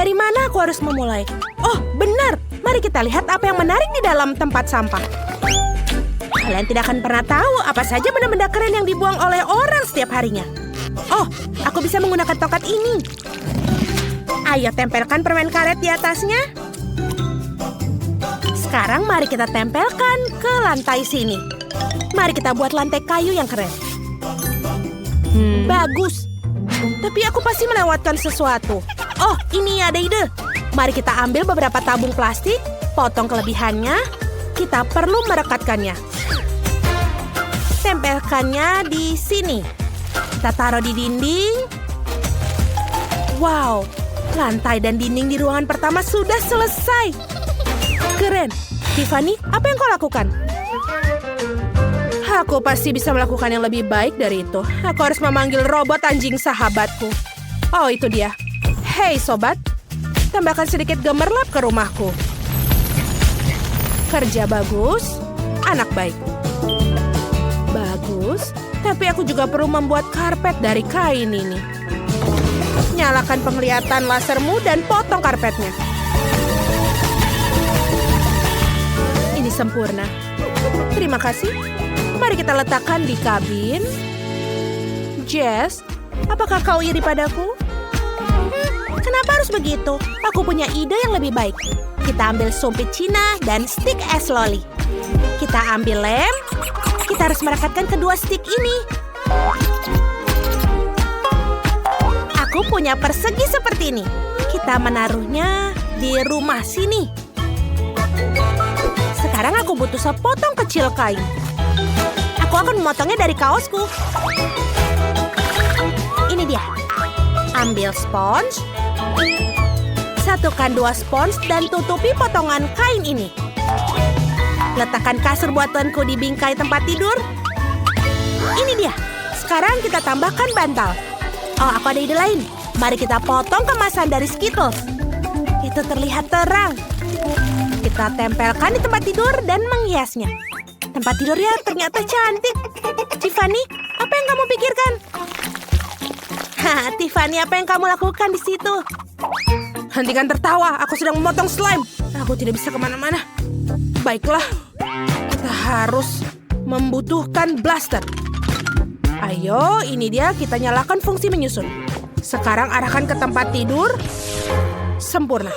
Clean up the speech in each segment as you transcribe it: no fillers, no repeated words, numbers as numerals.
Dari mana aku harus memulai? Oh, benar. Mari kita lihat apa yang menarik di dalam tempat sampah. Kalian tidak akan pernah tahu apa saja benda-benda keren yang dibuang oleh orang setiap harinya. Oh, aku bisa menggunakan tongkat ini. Ayo tempelkan permen karet di atasnya. Sekarang mari kita tempelkan ke lantai sini. Mari kita buat lantai kayu yang keren. Bagus. Tapi aku pasti melewatkan sesuatu. Oh, ini ada ide. Mari kita ambil beberapa tabung plastik, potong kelebihannya. Kita perlu merekatkannya. Tempelkannya di sini. Kita taruh di dinding. Wow, lantai dan dinding di ruangan pertama sudah selesai. Keren. Tiffany, apa yang kau lakukan? Aku pasti bisa melakukan yang lebih baik dari itu. Aku harus memanggil robot anjing sahabatku. Oh, itu dia. Hei, sobat. Tambahkan sedikit gemerlap ke rumahku. Kerja bagus. Anak baik. Bagus. Tapi aku juga perlu membuat karpet dari kain ini. Nyalakan penglihatan lasermu dan potong karpetnya. Ini sempurna. Terima kasih. Mari kita letakkan di kabin. Jess, apakah kau iri padaku? Kenapa harus begitu? Aku punya ide yang lebih baik. Kita ambil sumpit Cina dan stik es loli. Kita ambil lem. Kita harus merekatkan kedua stik ini. Aku punya persegi seperti ini. Kita menaruhnya di rumah sini. Sekarang aku butuh sepotong kecil kain. Aku akan memotongnya dari kaosku. Ini dia. Ambil spons. Satukan 2 spons dan tutupi potongan kain ini. Letakkan kasur buatanku di bingkai tempat tidur. Ini dia. Sekarang kita tambahkan bantal. Oh, aku ada ide lain. Mari kita potong kemasan dari Skittles. Itu terlihat terang. Kita tempelkan di tempat tidur dan menghiasnya. Tempat tidurnya ternyata cantik. Tiffany, apa yang kamu pikirkan? Tiffany, apa yang kamu lakukan di situ? Hentikan tertawa, aku sedang memotong slime. Aku tidak bisa kemana-mana. Baiklah, kita harus membutuhkan blaster. Ayo, ini dia, kita nyalakan fungsi menyusun. Sekarang arahkan ke tempat tidur. Sempurna.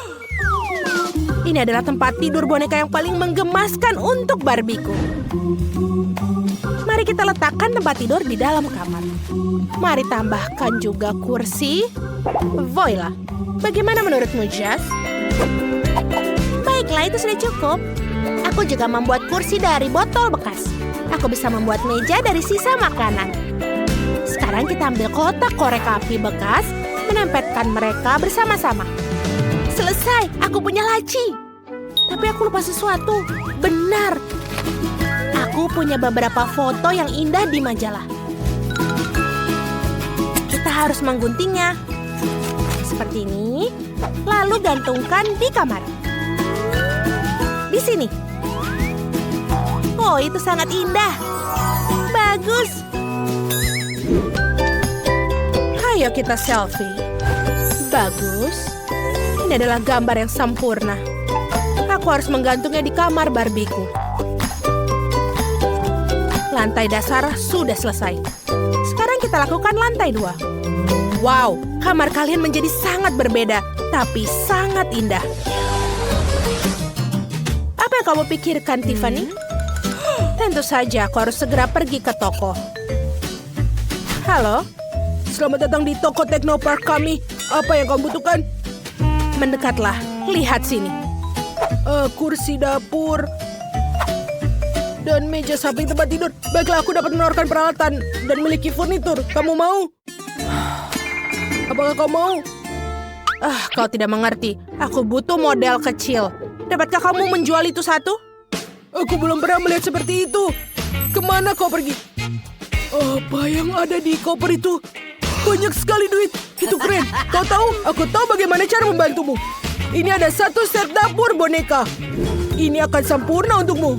Ini adalah tempat tidur boneka yang paling menggemaskan untuk Barbieku. Mari kita letakkan tempat tidur di dalam kamar. Mari tambahkan juga kursi. Voila. Bagaimana menurutmu, Jess? Baiklah, itu sudah cukup. Aku juga membuat kursi dari botol bekas. Aku bisa membuat meja dari sisa makanan. Sekarang kita ambil kotak korek api bekas, menempelkan mereka bersama-sama. Selesai, aku punya laci. Tapi aku lupa sesuatu. Benar. Aku punya beberapa foto yang indah di majalah. Kita harus mengguntingnya. Seperti ini. Lalu gantungkan di kamar. Di sini. Oh, itu sangat indah. Bagus. Ayo kita selfie. Bagus. Ini adalah gambar yang sempurna. Aku harus menggantungnya di kamar Barbieku. Lantai dasar sudah selesai. Sekarang kita lakukan lantai 2. Wow, kamar kalian menjadi sangat berbeda, tapi sangat indah. Apa yang kamu pikirkan, Tiffany? Tentu saja, aku harus segera pergi ke toko. Halo? Selamat datang di toko Teknopark kami. Apa yang kamu butuhkan? Mendekatlah, lihat sini. Kursi dapur dan meja samping tempat tidur. Baiklah, aku dapat menawarkan peralatan dan memiliki furnitur. Kamu mau? Apakah kau mau? Kau tidak mengerti. Aku butuh model kecil. Dapatkah kamu menjual itu satu? Aku belum pernah melihat seperti itu. Kemana kau pergi? Apa yang ada di koper itu? Banyak sekali duit. Itu keren. Kau tahu? Aku tahu bagaimana cara membantumu. Ini ada 1 set dapur boneka. Ini akan sempurna untukmu.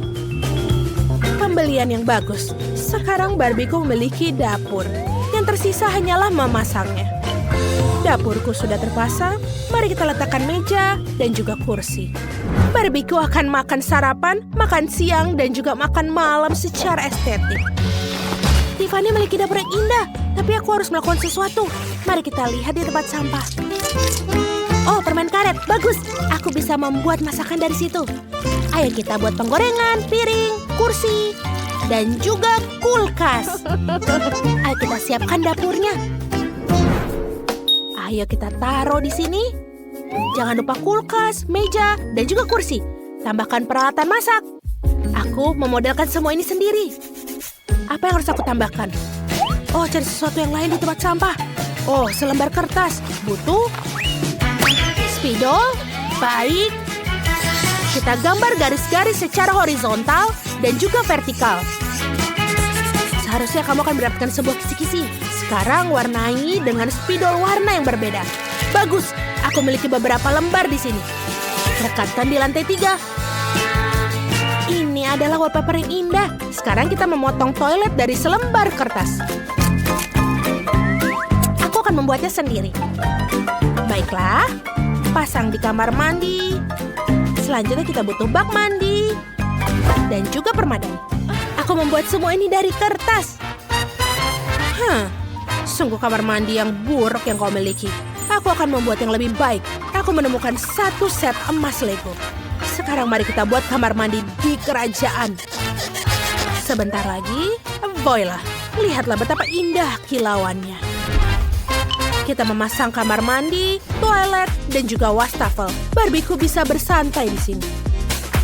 Pembelian yang bagus. Sekarang Barbieku memiliki dapur. Yang tersisa hanyalah memasangnya. Dapurku sudah terpasang. Mari kita letakkan meja dan juga kursi. Barbieku akan makan sarapan, makan siang, dan juga makan malam secara estetik. Tiffany memiliki dapur yang indah, tapi aku harus melakukan sesuatu. Mari kita lihat di tempat sampah. Oh, permen karet. Bagus. Aku bisa membuat masakan dari situ. Ayo kita buat penggorengan, piring, kursi, dan juga kulkas. Ayo kita siapkan dapurnya. Ayo kita taruh di sini. Jangan lupa kulkas, meja, dan juga kursi. Tambahkan peralatan masak. Aku memodelkan semua ini sendiri. Apa yang harus aku tambahkan? Oh, cari sesuatu yang lain di tempat sampah. Oh, selembar kertas. Butuh spidol. Baik. Kita gambar garis-garis secara horizontal dan juga vertikal. Seharusnya kamu akan mendapatkan sebuah kisi-kisi. Sekarang warnai dengan spidol warna yang berbeda. Bagus, aku memiliki beberapa lembar di sini. Rekatkan di lantai 3. Ini adalah wallpaper yang indah. Sekarang kita memotong toilet dari selembar kertas. Aku akan membuatnya sendiri. Baiklah, pasang di kamar mandi. Selanjutnya kita butuh bak mandi dan juga permadani. Aku membuat semua ini dari kertas. Sungguh kamar mandi yang buruk yang kau miliki. Aku akan membuat yang lebih baik. Aku menemukan satu set emas Lego. Sekarang mari kita buat kamar mandi di kerajaan. Sebentar lagi, voila. Lihatlah betapa indah kilauannya. Kita memasang kamar mandi, toilet, dan juga wastafel. Barbieku bisa bersantai di sini.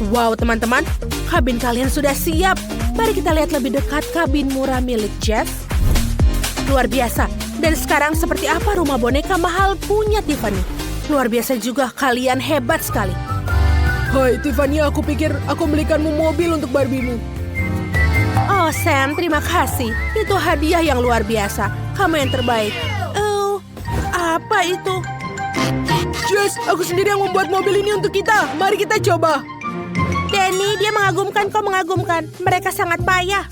Wow, teman-teman, kabin kalian sudah siap. Mari kita lihat lebih dekat kabin murah milik Jeff. Luar biasa. Dan sekarang seperti apa rumah boneka mahal punya Tiffany. Luar biasa juga, kalian hebat sekali. Hai Tiffany, aku pikir aku belikanmu mobil untuk Barbiemu. Oh Sam, terima kasih. Itu hadiah yang luar biasa. Kamu yang terbaik. Apa itu? Jess, aku sendiri yang membuat mobil ini untuk kita. Mari kita coba. Danny, dia mengagumkan, kau mengagumkan. Mereka sangat payah.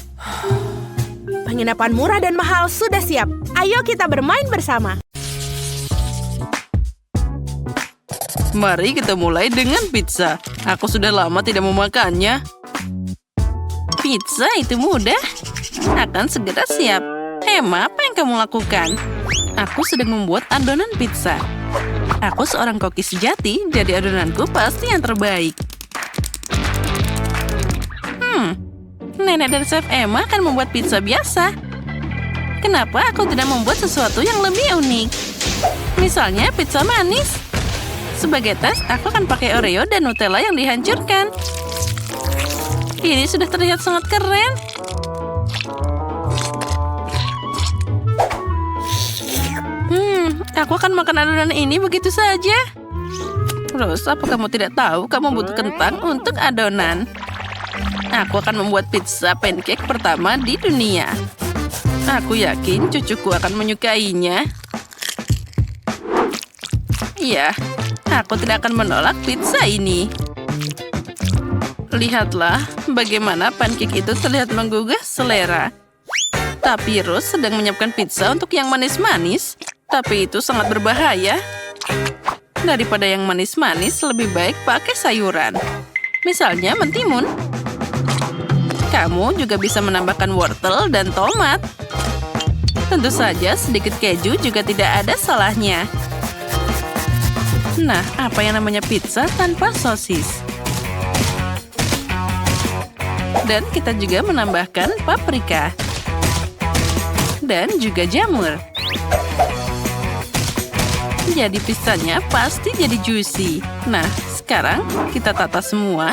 Penginapan murah dan mahal sudah siap. Ayo kita bermain bersama. Mari kita mulai dengan pizza. Aku sudah lama tidak memakannya. Pizza itu mudah. Akan segera siap. Emma, apa yang kamu lakukan? Aku sedang membuat adonan pizza. Aku seorang koki sejati, jadi adonanku pasti yang terbaik. Nenek dan Chef Emma akan membuat pizza biasa. Kenapa aku tidak membuat sesuatu yang lebih unik? Misalnya pizza manis. Sebagai tes, aku akan pakai Oreo dan Nutella yang dihancurkan. Ini sudah terlihat sangat keren. Aku akan makan adonan ini begitu saja. Rose, apa kamu tidak tahu kamu butuh kentang untuk adonan? Aku akan membuat pizza pancake pertama di dunia. Aku yakin cucuku akan menyukainya. Iya, aku tidak akan menolak pizza ini. Lihatlah bagaimana pancake itu terlihat menggugah selera. Tapi Rose sedang menyiapkan pizza untuk yang manis-manis. Tapi itu sangat berbahaya. Daripada yang manis-manis, lebih baik pakai sayuran. Misalnya mentimun. Kamu juga bisa menambahkan wortel dan tomat. Tentu saja sedikit keju juga tidak ada salahnya. Nah, apa yang namanya pizza tanpa sosis? Dan kita juga menambahkan paprika. Dan juga jamur. Jadi pizzanya pasti jadi juicy. Nah, sekarang kita tata semua.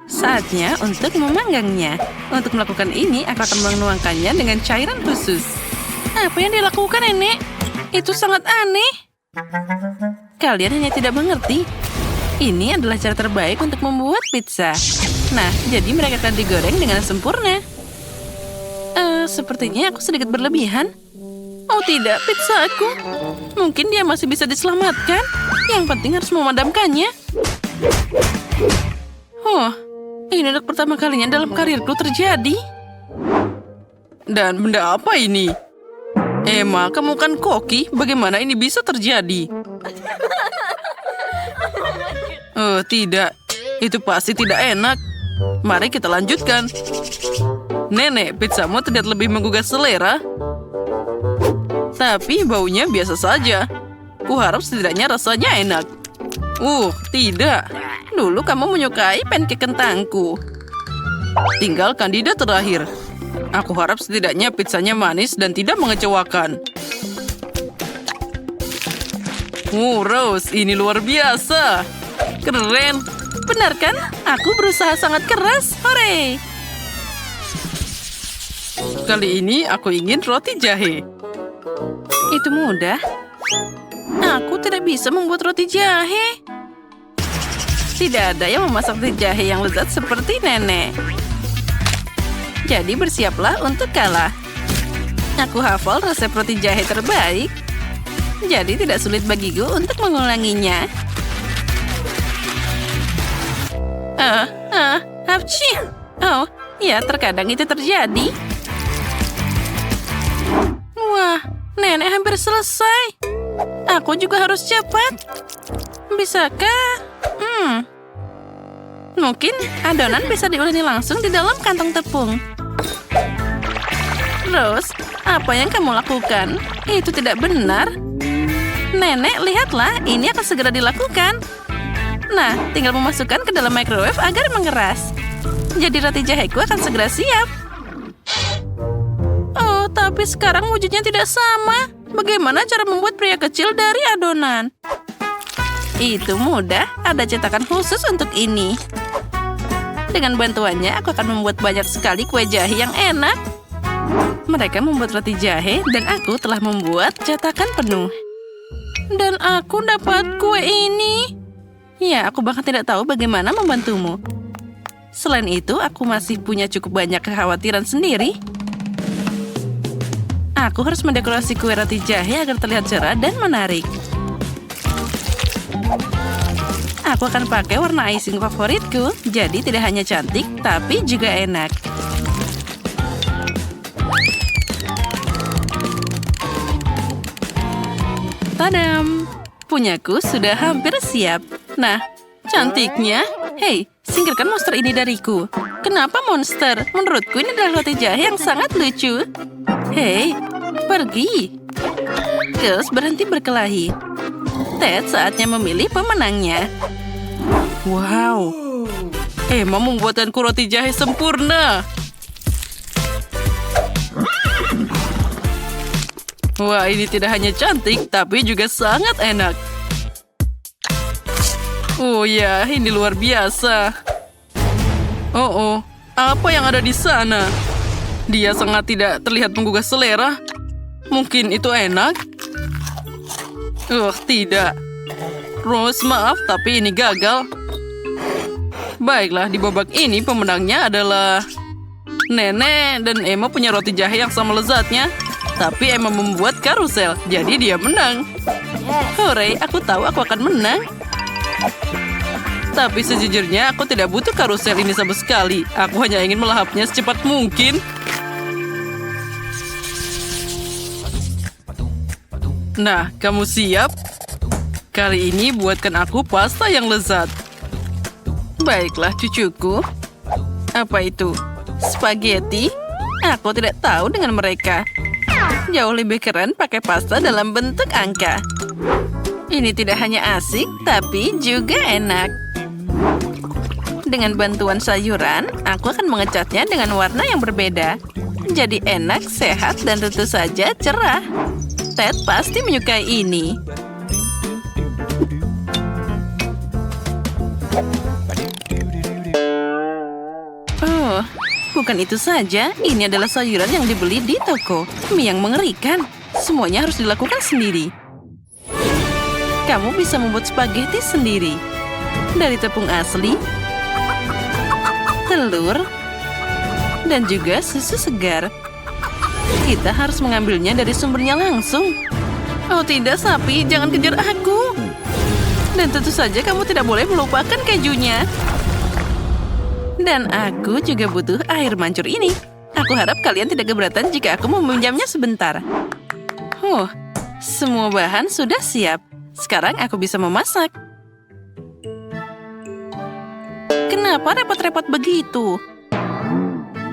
Saatnya untuk memanggangnya. Untuk melakukan ini, aku akan menuangkannya dengan cairan khusus. Apa yang dilakukan, Nenek? Itu sangat aneh. Kalian hanya tidak mengerti. Ini adalah cara terbaik untuk membuat pizza. Nah, jadi mereka akan digoreng dengan sempurna. Sepertinya aku sedikit berlebihan. Oh tidak, pizza aku. Mungkin dia masih bisa diselamatkan. Yang penting harus memadamkannya. Oh, ini untuk pertama kalinya dalam karirku terjadi. Dan benda apa ini? Emma, kamu kan koki. Bagaimana ini bisa terjadi? Oh, tidak. Itu pasti tidak enak. Mari kita lanjutkan. Nenek, pizzamu terlihat lebih menggugah selera. Tapi baunya biasa saja. Kuharap setidaknya rasanya enak. Tidak. Dulu kamu menyukai pancake kentangku. Tinggal kandidat terakhir. Aku harap setidaknya pizzanya manis dan tidak mengecewakan. Rose, ini luar biasa. Keren. Benar kan? Aku berusaha sangat keras. Hore! Kali ini aku ingin roti jahe. Itu mudah. Aku tidak bisa membuat roti jahe. Tidak ada yang memasak roti jahe yang lezat seperti nenek. Jadi bersiaplah untuk kalah. Aku hafal resep roti jahe terbaik. Jadi tidak sulit bagiku untuk mengulanginya. Hapci. Oh, ya terkadang itu terjadi. Wah, nenek hampir selesai. Aku juga harus cepat. Bisakah? Mungkin adonan bisa diuleni langsung di dalam kantong tepung. Rose, apa yang kamu lakukan? Itu tidak benar. Nenek, lihatlah, ini akan segera dilakukan. Nah, tinggal memasukkan ke dalam microwave agar mengeras. Jadi roti jaheku akan segera siap. Oh, tapi sekarang wujudnya tidak sama. Bagaimana cara membuat pria kecil dari adonan? Itu mudah, ada cetakan khusus untuk ini. Dengan bantuannya, aku akan membuat banyak sekali kue jahe yang enak. Mereka membuat roti jahe, dan aku telah membuat cetakan penuh. Dan aku dapat kue ini. Ya, aku bahkan tidak tahu bagaimana membantumu. Selain itu, aku masih punya cukup banyak kekhawatiran sendiri. Aku harus mendekorasi kue roti jahe agar terlihat cerah dan menarik. Aku akan pakai warna icing favoritku, jadi tidak hanya cantik, tapi juga enak. Tadam! Punyaku sudah hampir siap. Nah, cantiknya. Hei, singkirkan monster ini dariku. Kenapa monster? Menurutku ini adalah roti jahe yang sangat lucu. Hei, pergi. Girls, berhenti berkelahi. Ted, saatnya memilih pemenangnya. Wow. Emma membuatkanku roti jahe sempurna. Wah, ini tidak hanya cantik, tapi juga sangat enak. Oh ya, ini luar biasa. Oh, apa yang ada di sana? Dia sangat tidak terlihat menggugah selera. Mungkin itu enak? Tidak. Rose, maaf, tapi ini gagal. Baiklah, di babak ini pemenangnya adalah Nenek, dan Emma punya roti jahe yang sama lezatnya. Tapi Emma membuat karusel, jadi dia menang. Hore, aku tahu aku akan menang. Tapi sejujurnya aku tidak butuh karusel ini sama sekali. Aku hanya ingin melahapnya secepat mungkin. Nah, kamu siap? Kali ini buatkan aku pasta yang lezat. Baiklah, cucuku. Apa itu? Spaghetti? Aku tidak tahu dengan mereka. Jauh lebih keren pakai pasta dalam bentuk angka. Ini tidak hanya asik, tapi juga enak. Dengan bantuan sayuran, aku akan mengecatnya dengan warna yang berbeda. Jadi enak, sehat, dan tentu saja cerah. Ted pasti menyukai ini. Oh, bukan itu saja. Ini adalah sayuran yang dibeli di toko. Mie yang mengerikan. Semuanya harus dilakukan sendiri. Kamu bisa membuat spaghetti sendiri. Dari tepung asli, telur, dan juga susu segar. Kita harus mengambilnya dari sumbernya langsung. Oh tidak, sapi, jangan kejar aku. Dan tentu saja kamu tidak boleh melupakan kejunya. Dan aku juga butuh air mancur ini. Aku harap kalian tidak keberatan jika aku meminjamnya sebentar. Semua bahan sudah siap. Sekarang aku bisa memasak. Kenapa repot-repot begitu?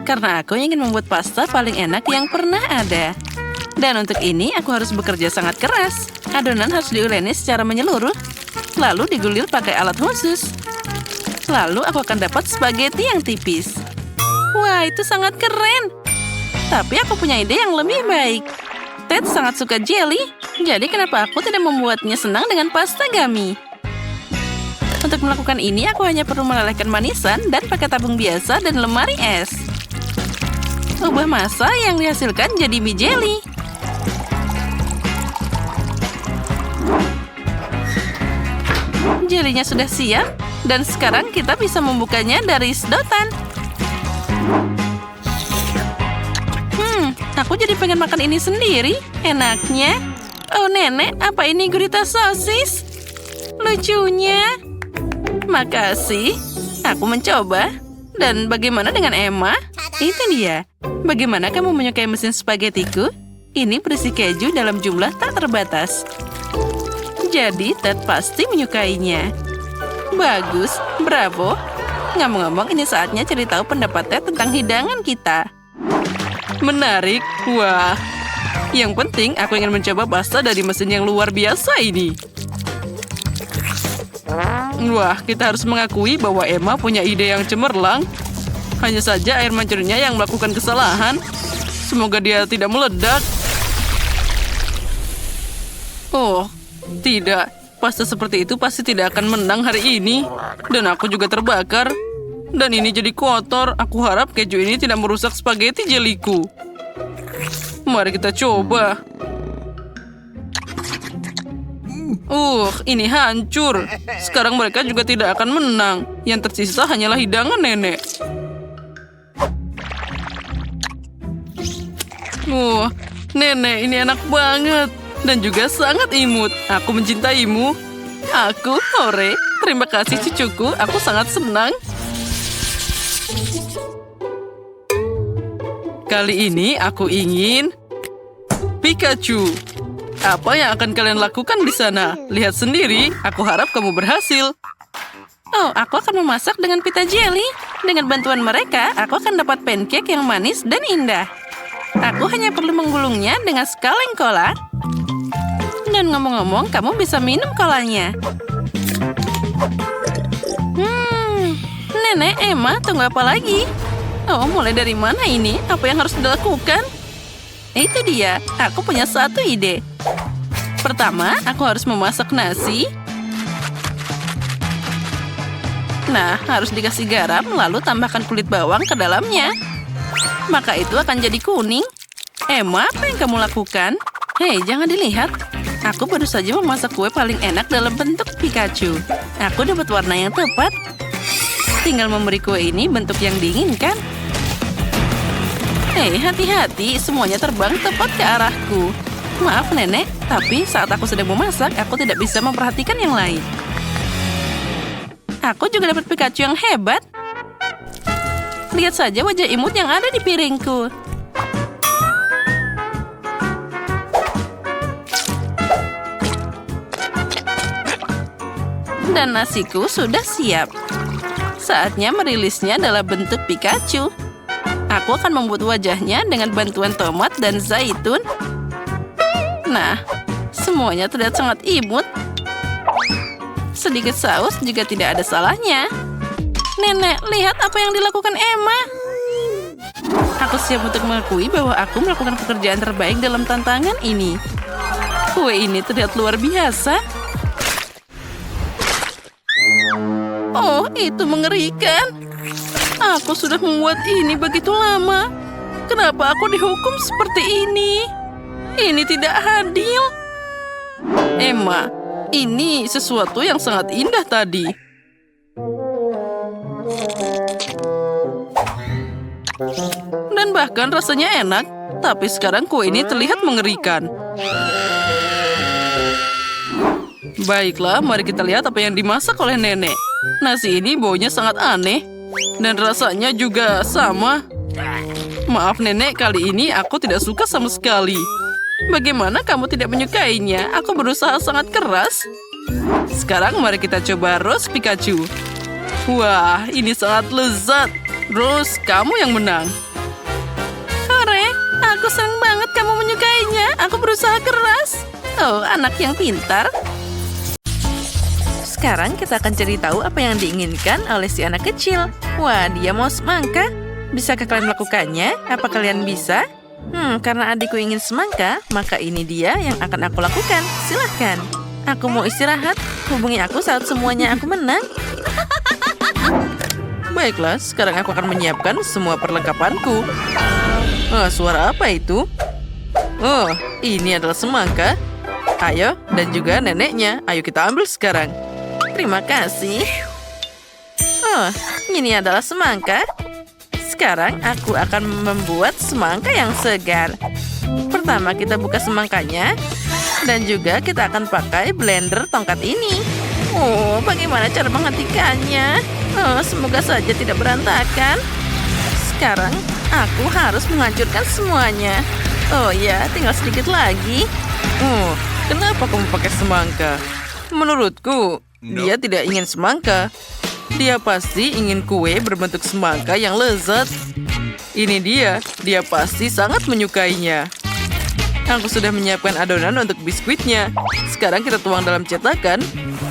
Karena aku ingin membuat pasta paling enak yang pernah ada. Dan untuk ini aku harus bekerja sangat keras. Adonan harus diuleni secara menyeluruh, lalu digulir pakai alat khusus. Lalu aku akan dapat spaghetti yang tipis. Wah, itu sangat keren. Tapi aku punya ide yang lebih baik. Ted sangat suka jelly, jadi kenapa aku tidak membuatnya senang dengan pasta gummy? Untuk melakukan ini, aku hanya perlu melelehkan manisan dan pakai tabung biasa dan lemari es. Ubah massa yang dihasilkan jadi mie jelly. Jelinya sudah siap, dan sekarang kita bisa membukanya dari sedotan. Aku jadi pengen makan ini sendiri. Enaknya. Oh, Nenek, apa ini gurita sosis? Lucunya. Makasih. Aku mencoba. Dan bagaimana dengan Emma? Itu dia. Bagaimana kamu menyukai mesin spaghettiku? Ini berisi keju dalam jumlah tak terbatas. Jadi, Ted pasti menyukainya. Bagus, bravo. Ngomong-ngomong, ini saatnya cari tahu pendapat Ted tentang hidangan kita. Menarik. Wah. Yang penting, aku ingin mencoba pasta dari mesin yang luar biasa ini. Wah, kita harus mengakui bahwa Emma punya ide yang cemerlang. Hanya saja air mancurnya yang melakukan kesalahan. Semoga dia tidak meledak. Oh, tidak. Pasta seperti itu pasti tidak akan menang hari ini. Dan aku juga terbakar. Dan ini jadi kotor. Aku harap keju ini tidak merusak spaghetti jeliku. Mari kita coba. Ini hancur. Sekarang mereka juga tidak akan menang. Yang tersisa hanyalah hidangan Nenek. Nenek, ini enak banget. Dan juga sangat imut. Aku mencintaimu. Aku, hore. Terima kasih cucuku. Aku sangat senang. Kali ini aku ingin Pikachu. Apa yang akan kalian lakukan di sana? Lihat sendiri, aku harap kamu berhasil. Oh, aku akan memasak dengan pita jelly. Dengan bantuan mereka, aku akan dapat pancake yang manis dan indah. Aku hanya perlu menggulungnya dengan sekaleng cola. Dan ngomong-ngomong, kamu bisa minum kolanya. Nenek, Emma, tunggu apa lagi? Oh, mulai dari mana ini? Apa yang harus dilakukan? Itu dia, aku punya satu ide. Pertama, aku harus memasak nasi. Nah, harus dikasih garam, lalu tambahkan kulit bawang ke dalamnya. Maka itu akan jadi kuning. Emma, apa yang kamu lakukan? Hei, jangan dilihat. Aku baru saja memasak kue paling enak dalam bentuk Pikachu. Aku dapat warna yang tepat. Tinggal memberi kue ini bentuk yang diinginkan. Hei, hati-hati, semuanya terbang tepat ke arahku. Maaf, Nenek, tapi saat aku sedang memasak, aku tidak bisa memperhatikan yang lain. Aku juga dapat Pikachu yang hebat. Lihat saja wajah imut yang ada di piringku. Dan nasiku sudah siap. Saatnya merilisnya dalam bentuk Pikachu. Aku akan membuat wajahnya dengan bantuan tomat dan zaitun. Nah, semuanya terlihat sangat imut. Sedikit saus juga tidak ada salahnya. Nenek, lihat apa yang dilakukan Emma. Aku siap untuk mengakui bahwa aku melakukan pekerjaan terbaik dalam tantangan ini. Kue ini terlihat luar biasa. Oh, itu mengerikan. Aku sudah membuat ini begitu lama. Kenapa aku dihukum seperti ini? Ini tidak adil. Emma, ini sesuatu yang sangat indah tadi. Dan bahkan rasanya enak. Tapi sekarang kue ini terlihat mengerikan. Baiklah, mari kita lihat apa yang dimasak oleh Nenek. Nasi ini baunya sangat aneh. Dan rasanya juga sama. Maaf Nenek, kali ini aku tidak suka sama sekali. Bagaimana kamu tidak menyukainya? Aku berusaha sangat keras. Sekarang mari kita coba Rose Pikachu. Wah, ini sangat lezat. Rose, kamu yang menang. Hore, aku senang banget kamu menyukainya. Aku berusaha keras. Oh, anak yang pintar. Sekarang kita akan cari tahu apa yang diinginkan oleh si anak kecil. Wah, dia mau semangka. Bisakah kalian melakukannya? Apa kalian bisa? Karena adikku ingin semangka, maka ini dia yang akan aku lakukan. Silahkan. Aku mau istirahat. Hubungi aku saat semuanya aku menang. Baiklah, sekarang aku akan menyiapkan semua perlengkapanku. Suara apa itu? Oh, ini adalah semangka. Ayo, dan juga neneknya. Ayo kita ambil sekarang. Terima kasih. Oh, ini adalah semangka. Sekarang aku akan membuat semangka yang segar. Pertama kita buka semangkanya. Dan juga kita akan pakai blender tongkat ini. Oh, bagaimana cara menghentikannya? Oh, semoga saja tidak berantakan. Sekarang aku harus menghancurkan semuanya. Oh ya, tinggal sedikit lagi. Oh, kenapa kamu pakai semangka? Menurutku, dia tidak ingin semangka. Dia pasti ingin kue berbentuk semangka yang lezat. Ini dia pasti sangat menyukainya. Aku sudah menyiapkan adonan untuk biskuitnya. Sekarang kita tuang dalam cetakan.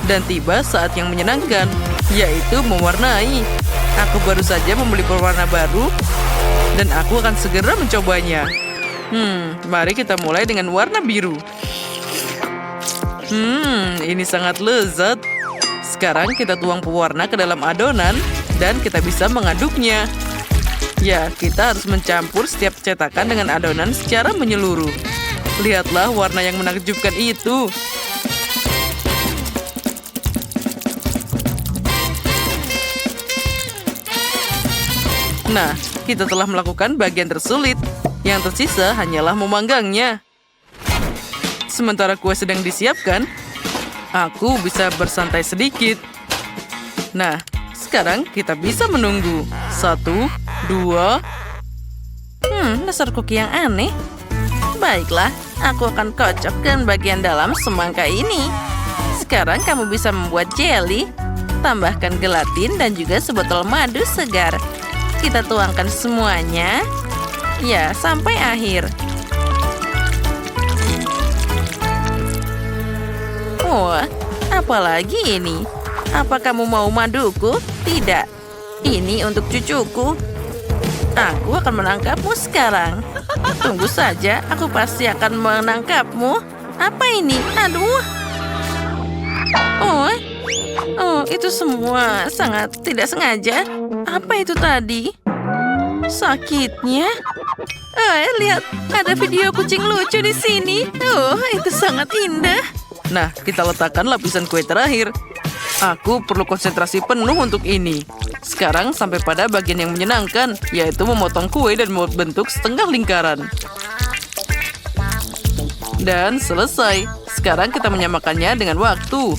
Dan tiba saat yang menyenangkan, yaitu mewarnai. Aku baru saja membeli pewarna baru. Dan aku akan segera mencobanya. Mari kita mulai dengan warna biru. Ini sangat lezat. Sekarang kita tuang pewarna ke dalam adonan dan kita bisa mengaduknya. Ya, kita harus mencampur setiap cetakan dengan adonan secara menyeluruh. Lihatlah warna yang menakjubkan itu. Nah, kita telah melakukan bagian tersulit. Yang tersisa hanyalah memanggangnya. Sementara kue sedang disiapkan, aku bisa bersantai sedikit. Nah, sekarang kita bisa menunggu. 1, 2. Dasar kuki yang aneh. Baiklah, aku akan kocokkan bagian dalam semangka ini. Sekarang kamu bisa membuat jelly. Tambahkan gelatin dan juga sebotol madu segar. Kita tuangkan semuanya. Ya, sampai akhir. Wah, apalagi ini? Apa kamu mau maduku? Tidak. Ini untuk cucuku. Aku akan menangkapmu sekarang. Tunggu saja, aku pasti akan menangkapmu. Apa ini? Aduh. Oh, itu semua sangat tidak sengaja. Apa itu tadi? Sakitnya? Lihat, ada video kucing lucu di sini. Oh, itu sangat indah. Nah, kita letakkan lapisan kue terakhir. Aku perlu konsentrasi penuh untuk ini. Sekarang sampai pada bagian yang menyenangkan, yaitu memotong kue dan membuat bentuk setengah lingkaran. Dan selesai. Sekarang kita menyamakannya dengan waktu.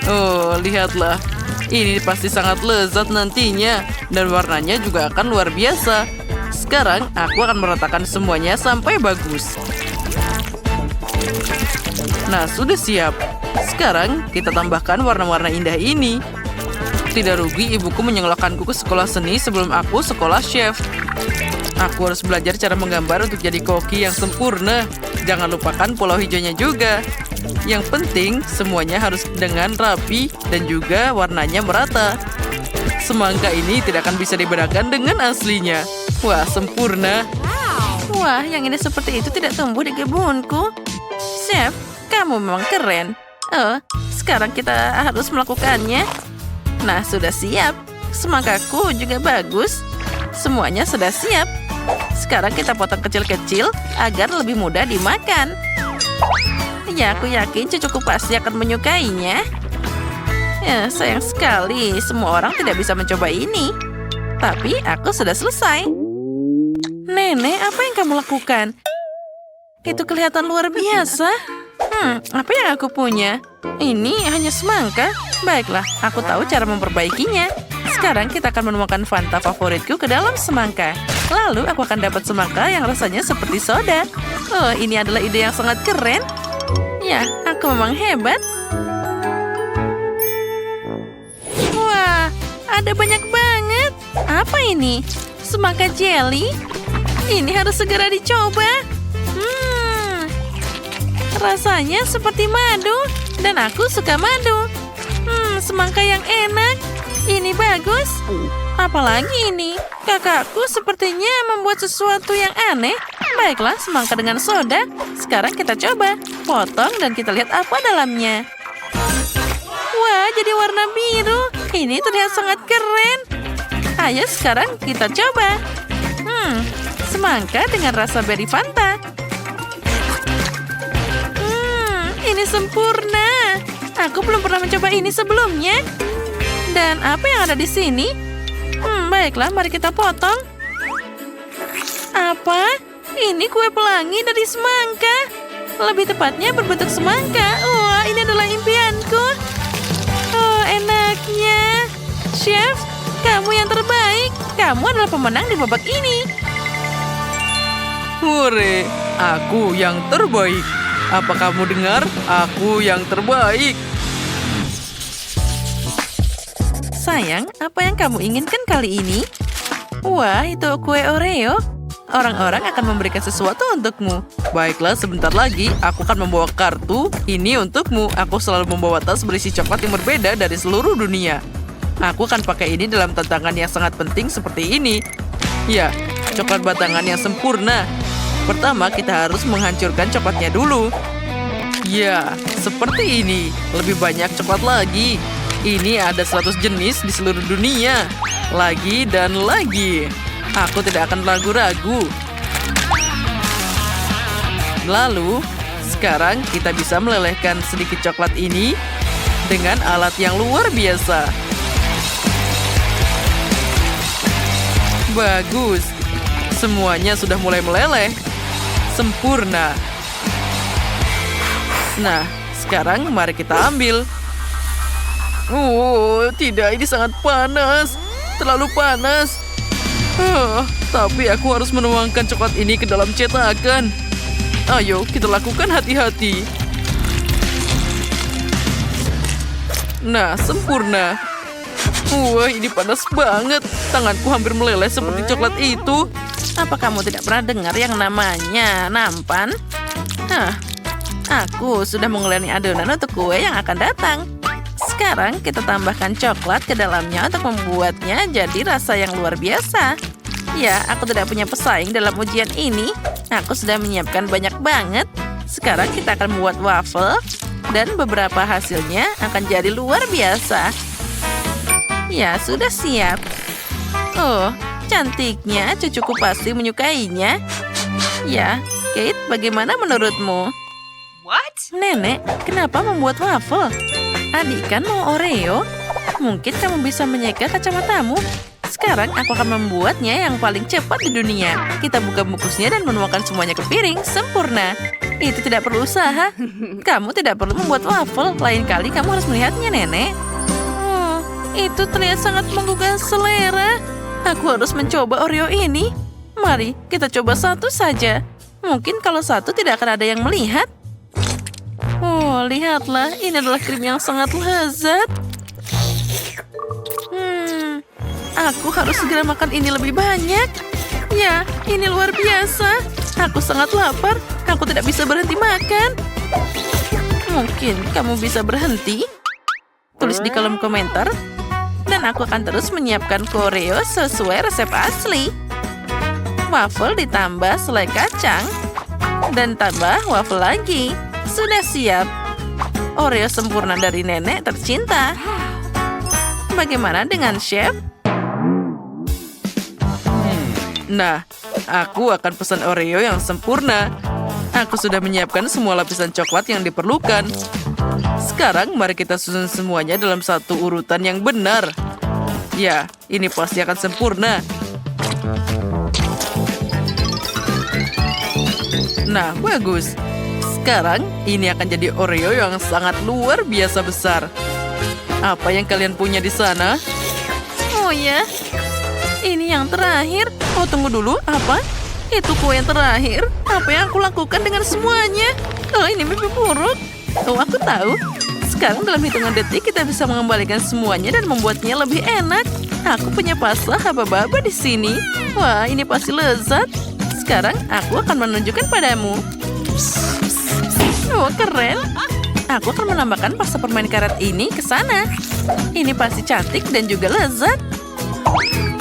Oh, lihatlah. Ini pasti sangat lezat nantinya. Dan warnanya juga akan luar biasa. Sekarang aku akan meratakan semuanya sampai bagus. Nah, sudah siap. Sekarang kita tambahkan warna-warna indah ini. Tidak rugi ibuku menyekolahkanku ke sekolah seni sebelum aku sekolah chef. Aku harus belajar cara menggambar untuk jadi koki yang sempurna. Jangan lupakan pulau hijaunya juga. Yang penting semuanya harus dengan rapi dan juga warnanya merata. Semangka ini tidak akan bisa dibedakan dengan aslinya. Wah, sempurna. Wah, yang ini seperti itu tidak tumbuh di kebunku. Chef, kamu memang keren. Oh, sekarang kita harus melakukannya. Nah, sudah siap. Semangkaku juga bagus. Semuanya sudah siap. Sekarang kita potong kecil-kecil agar lebih mudah dimakan. Ya, aku yakin cucuku pasti akan menyukainya. Ya, sayang sekali semua orang tidak bisa mencoba ini. Tapi aku sudah selesai. Nenek, apa yang kamu lakukan? Itu kelihatan luar biasa. Apa yang aku punya? Ini hanya semangka. Baiklah, aku tahu cara memperbaikinya. Sekarang kita akan menemukan Fanta favoritku ke dalam semangka. Lalu aku akan dapat semangka yang rasanya seperti soda. Oh, ini adalah ide yang sangat keren. Ya, aku memang hebat. Wah, ada banyak banget. Apa ini? Semangka jelly? Ini harus segera dicoba. Rasanya seperti madu. Dan aku suka madu. Semangka yang enak. Ini bagus. Apalagi ini? Kakakku sepertinya membuat sesuatu yang aneh. Baiklah, semangka dengan soda. Sekarang kita coba. Potong dan kita lihat apa dalamnya. Wah, jadi warna biru. Ini terlihat sangat keren. Ayo sekarang kita coba. Semangka dengan rasa beri Fanta. Ini sempurna. Aku belum pernah mencoba ini sebelumnya. Dan apa yang ada di sini? Baiklah, mari kita potong. Apa? Ini kue pelangi dari semangka. Lebih tepatnya berbentuk semangka. Wah, ini adalah impianku. Oh, enaknya. Chef, kamu yang terbaik. Kamu adalah pemenang di babak ini. Hore, aku yang terbaik. Apa kamu dengar? Aku yang terbaik. Sayang, apa yang kamu inginkan kali ini? Wah, itu kue Oreo. Orang-orang akan memberikan sesuatu untukmu. Baiklah, sebentar lagi aku akan membawa kartu ini untukmu. Aku selalu membawa tas berisi coklat yang berbeda dari seluruh dunia. Aku akan pakai ini dalam tantangan yang sangat penting seperti ini. Ya, coklat batangan yang sempurna. Pertama, kita harus menghancurkan coklatnya dulu. Ya, seperti ini. Lebih banyak coklat lagi. Ini ada 100 jenis di seluruh dunia. Lagi dan lagi. Aku tidak akan ragu-ragu. Lalu, sekarang kita bisa melelehkan sedikit coklat ini dengan alat yang luar biasa. Bagus. Semuanya sudah mulai meleleh. Sempurna. Nah, sekarang mari kita ambil. Oh, tidak, ini sangat panas. Terlalu panas. Tapi aku harus menuangkan coklat ini ke dalam cetakan. Ayo, kita lakukan hati-hati. Nah, sempurna. Wah, ini panas banget. Tanganku hampir meleleh seperti coklat itu. Apa kamu tidak pernah dengar yang namanya nampan? Aku sudah menguleni adonan untuk kue yang akan datang. Sekarang kita tambahkan coklat ke dalamnya untuk membuatnya jadi rasa yang luar biasa. Ya, aku tidak punya pesaing dalam ujian ini. Aku sudah menyiapkan banyak banget. Sekarang kita akan membuat waffle. Dan beberapa hasilnya akan jadi luar biasa. Ya, sudah siap. Oh, cantiknya. Cucuku pasti menyukainya. Ya, Kate, bagaimana menurutmu? What? Nenek, kenapa membuat waffle? Adik kan mau Oreo? Mungkin kamu bisa menyeka kacamatamu. Sekarang aku akan membuatnya yang paling cepat di dunia. Kita buka bungkusnya dan menuangkan semuanya ke piring. Sempurna. Itu tidak perlu usaha. Kamu tidak perlu membuat waffle. Lain kali kamu harus melihatnya, Nenek. Itu terlihat sangat menggugah selera. Aku harus mencoba Oreo ini. Mari, kita coba satu saja. Mungkin kalau satu tidak akan ada yang melihat. Oh, lihatlah. Ini adalah krim yang sangat lezat. Aku harus segera makan ini lebih banyak. Ya, ini luar biasa. Aku sangat lapar. Aku tidak bisa berhenti makan. Mungkin kamu bisa berhenti? Tulis di kolom komentar. Dan aku akan terus menyiapkan Oreo sesuai resep asli. Waffle ditambah selai kacang. Dan tambah waffle lagi. Sudah siap. Oreo sempurna dari nenek tercinta. Bagaimana dengan chef? Nah, aku akan pesan Oreo yang sempurna. Aku sudah menyiapkan semua lapisan coklat yang diperlukan. Sekarang mari kita susun semuanya dalam satu urutan yang benar. Ya, ini pasti akan sempurna. Nah, bagus. Sekarang ini akan jadi Oreo yang sangat luar biasa besar. Apa yang kalian punya di sana? Oh ya, Ini yang terakhir. Oh, tunggu dulu. Apa? Itu kue yang terakhir. Apa yang aku lakukan dengan semuanya? Oh, ini mimpi buruk. Oh, aku tahu. Sekarang dalam hitungan detik kita bisa mengembalikan semuanya dan membuatnya lebih enak. Aku punya pasta haba-baba di sini. Wah, ini pasti lezat. Sekarang aku akan menunjukkan padamu. Oh, keren. Aku akan menambahkan pasta permen karet ini ke sana. Ini pasti cantik dan juga lezat.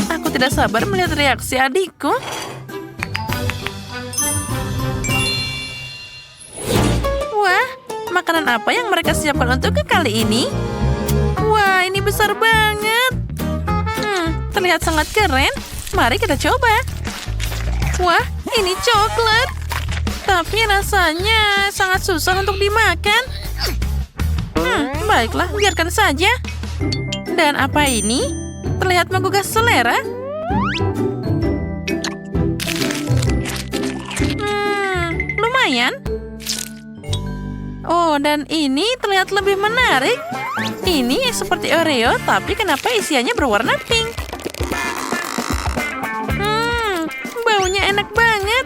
Aku tidak sabar melihat reaksi adikku. Wah, makanan apa yang mereka siapkan untukku kali ini? Wah, ini besar banget. Terlihat sangat keren. Mari kita coba. Wah, ini coklat. Tapi rasanya sangat susah untuk dimakan. Baiklah, biarkan saja. Dan apa ini? Terlihat menggugah selera. Lumayan. Oh, dan ini terlihat lebih menarik. Ini seperti Oreo, tapi kenapa isiannya berwarna pink? Baunya enak banget.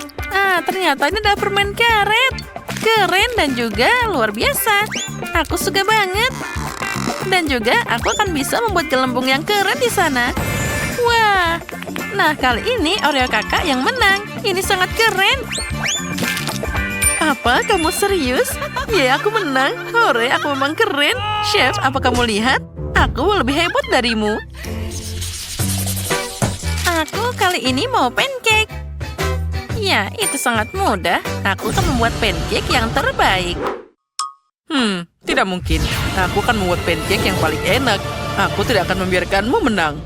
Ternyata ini adalah permen karet. Keren dan juga luar biasa. Aku suka banget. Dan juga aku akan bisa membuat gelembung yang keren di sana. Wah. Nah, kali ini Oreo kakak yang menang. Ini sangat keren. Apa? Kamu serius? Ya, aku menang. Hore, aku memang keren. Chef, apa kamu lihat? Aku lebih hebat darimu. Aku kali ini mau pancake. Ya, itu sangat mudah. Aku akan membuat pancake yang terbaik. Tidak mungkin. Aku akan membuat pancake yang paling enak. Aku tidak akan membiarkanmu menang.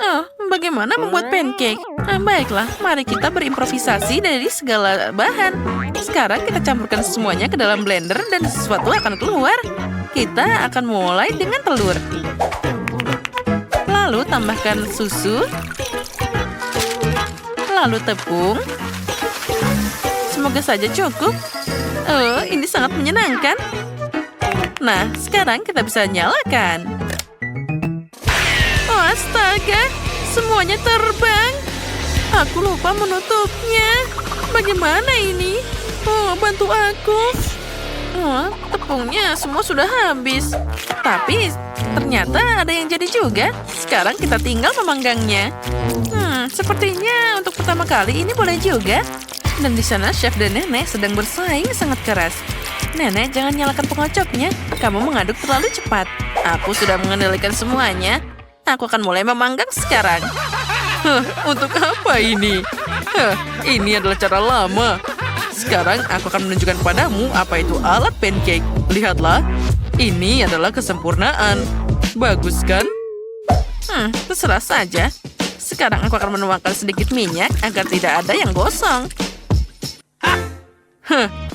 Oh, bagaimana membuat pancake? Baiklah, mari kita berimprovisasi dari segala bahan. Sekarang kita campurkan semuanya ke dalam blender dan sesuatu akan keluar. Kita akan mulai dengan telur. Lalu tambahkan susu. Lalu tepung. Semoga saja cukup. Oh, ini sangat menyenangkan. Nah, sekarang kita bisa nyalakan. Oh, astaga, semuanya terbang. Aku lupa menutupnya. Bagaimana ini? Oh, bantu aku. Oh, tepungnya semua sudah habis. Tapi ternyata ada yang jadi juga. Sekarang kita tinggal memanggangnya. Sepertinya untuk pertama kali ini boleh juga. Dan di sana chef dan nenek sedang bersaing sangat keras. Nenek, jangan nyalakan pengocoknya. Kamu mengaduk terlalu cepat. Aku sudah mengendalikan semuanya. Aku akan mulai memanggang sekarang. Untuk apa ini? Ini adalah cara lama. Sekarang aku akan menunjukkan padamu apa itu alat pancake. Lihatlah, ini adalah kesempurnaan. Bagus kan? Terserah saja. Sekarang aku akan menuangkan sedikit minyak agar tidak ada yang gosong.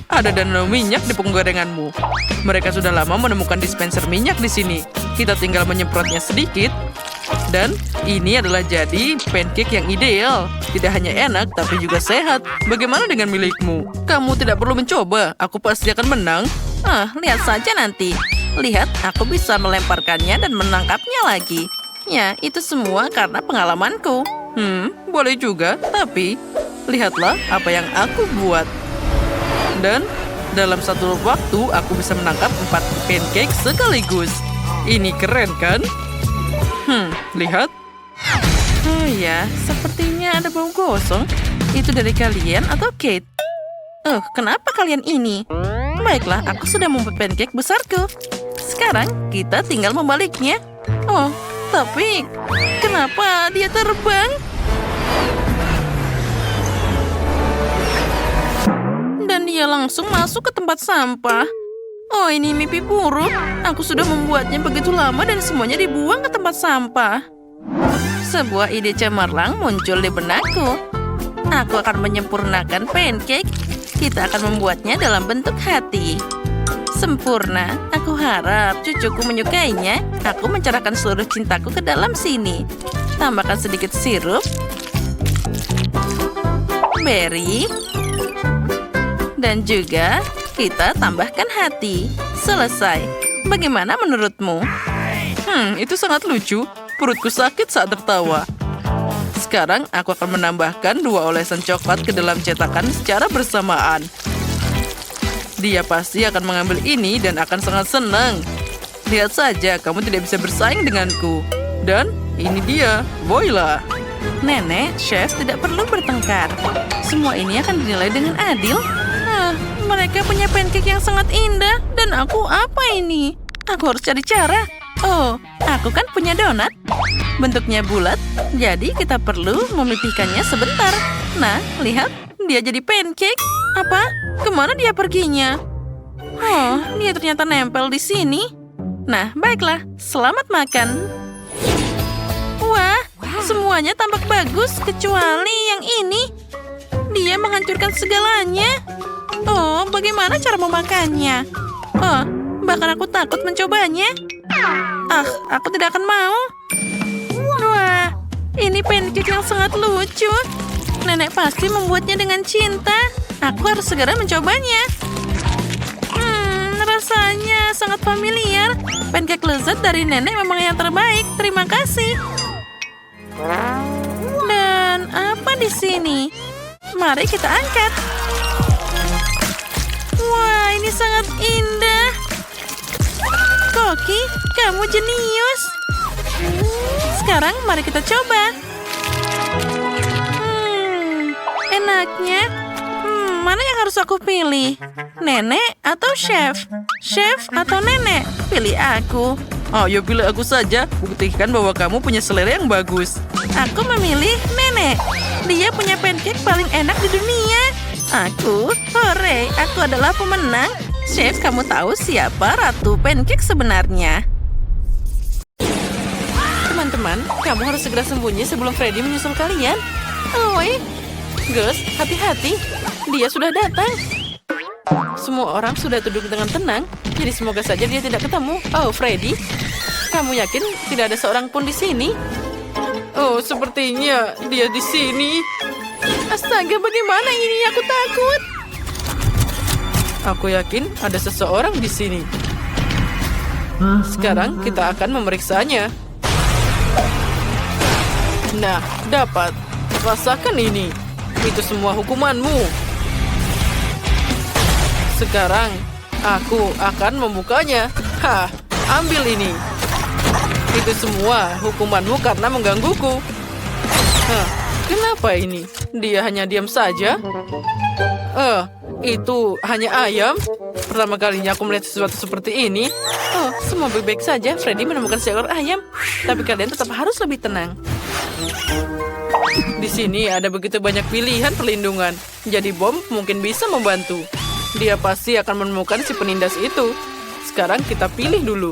Ada danau minyak di penggorenganmu. Mereka sudah lama menemukan dispenser minyak di sini. Kita tinggal menyemprotnya sedikit. Dan ini adalah jadi pancake yang ideal. Tidak hanya enak, tapi juga sehat. Bagaimana dengan milikmu? Kamu tidak perlu mencoba. Aku pasti akan menang. Lihat saja nanti. Lihat, aku bisa melemparkannya dan menangkapnya lagi. Ya, itu semua karena pengalamanku. Boleh juga. Tapi, lihatlah apa yang aku buat. Dan dalam satu waktu, aku bisa menangkap 4 pancake sekaligus. Ini keren kan? Lihat. Oh ya, sepertinya ada bau gosong. Itu dari kalian atau Kate? Kenapa kalian ini? Baiklah, aku sudah membuat pancake besarku. Sekarang kita tinggal membaliknya. Oh, tapi kenapa dia terbang? Dan dia langsung masuk ke tempat sampah. Oh, ini mimpi buruk. Aku sudah membuatnya begitu lama dan semuanya dibuang ke tempat sampah. Sebuah ide cemerlang muncul di benakku. Aku akan menyempurnakan pancake. Kita akan membuatnya dalam bentuk hati. Sempurna. Aku harap cucuku menyukainya. Aku mencerahkan seluruh cintaku ke dalam sini. Tambahkan sedikit sirup. Berry. Dan juga kita tambahkan hati. Selesai. Bagaimana menurutmu? Itu sangat lucu. Perutku sakit saat tertawa. Sekarang aku akan menambahkan 2 olesan coklat ke dalam cetakan secara bersamaan. Dia pasti akan mengambil ini dan akan sangat senang. Lihat saja, kamu tidak bisa bersaing denganku. Dan ini dia, Voila. Nenek, chef tidak perlu bertengkar. Semua ini akan dinilai dengan adil. Mereka punya pancake yang sangat indah. Dan aku apa ini? Aku harus cari cara. Oh, aku kan punya donat. Bentuknya bulat, jadi kita perlu memipihkannya sebentar. Nah, lihat, dia jadi pancake. Apa? Kemana dia perginya? Oh, dia ternyata nempel di sini. Nah, baiklah, selamat makan. Wah, semuanya tampak bagus kecuali yang ini. Dia menghancurkan segalanya. Oh, bagaimana cara memakannya? Oh, bahkan aku takut mencobanya. Aku tidak akan mau. Wah, ini pancake yang sangat lucu. Nenek pasti membuatnya dengan cinta. Aku harus segera mencobanya. Rasanya sangat familiar. Pancake lezat dari nenek memang yang terbaik. Terima kasih. Dan apa di sini? Mari kita angkat. Wah, ini sangat indah. Koki, kamu jenius. Sekarang mari kita coba. Enaknya. Mana yang harus aku pilih? Nenek atau chef? Chef atau nenek? Pilih aku. Ayo pilih aku saja. Buktikan bahwa kamu punya selera yang bagus. Aku memilih nenek. Dia punya pancake paling enak di dunia. Hore, aku adalah pemenang. Chef, kamu tahu siapa ratu pancake sebenarnya? Teman-teman, kamu harus segera sembunyi sebelum Freddy menyusul kalian. Oi, Gus, hati-hati. Dia sudah datang. Semua orang sudah duduk dengan tenang, jadi semoga saja dia tidak ketemu. Oh, Freddy, kamu yakin tidak ada seorang pun di sini? Oh, sepertinya dia di sini. Astaga, bagaimana ini? Aku takut. Aku yakin ada seseorang di sini. Sekarang kita akan memeriksanya. Nah, dapat. Rasakan ini. Itu semua hukumanmu. Sekarang, aku akan membukanya. Ambil ini. Itu semua hukumanmu karena menggangguku. Kenapa ini? Dia hanya diam saja. Itu hanya ayam. Pertama kalinya aku melihat sesuatu seperti ini. Oh, semua baik-baik saja. Freddy menemukan seekor ayam. Tapi kalian tetap harus lebih tenang. Di sini ada begitu banyak pilihan perlindungan. Jadi bom mungkin bisa membantu. Dia pasti akan menemukan si penindas itu. Sekarang kita pilih dulu.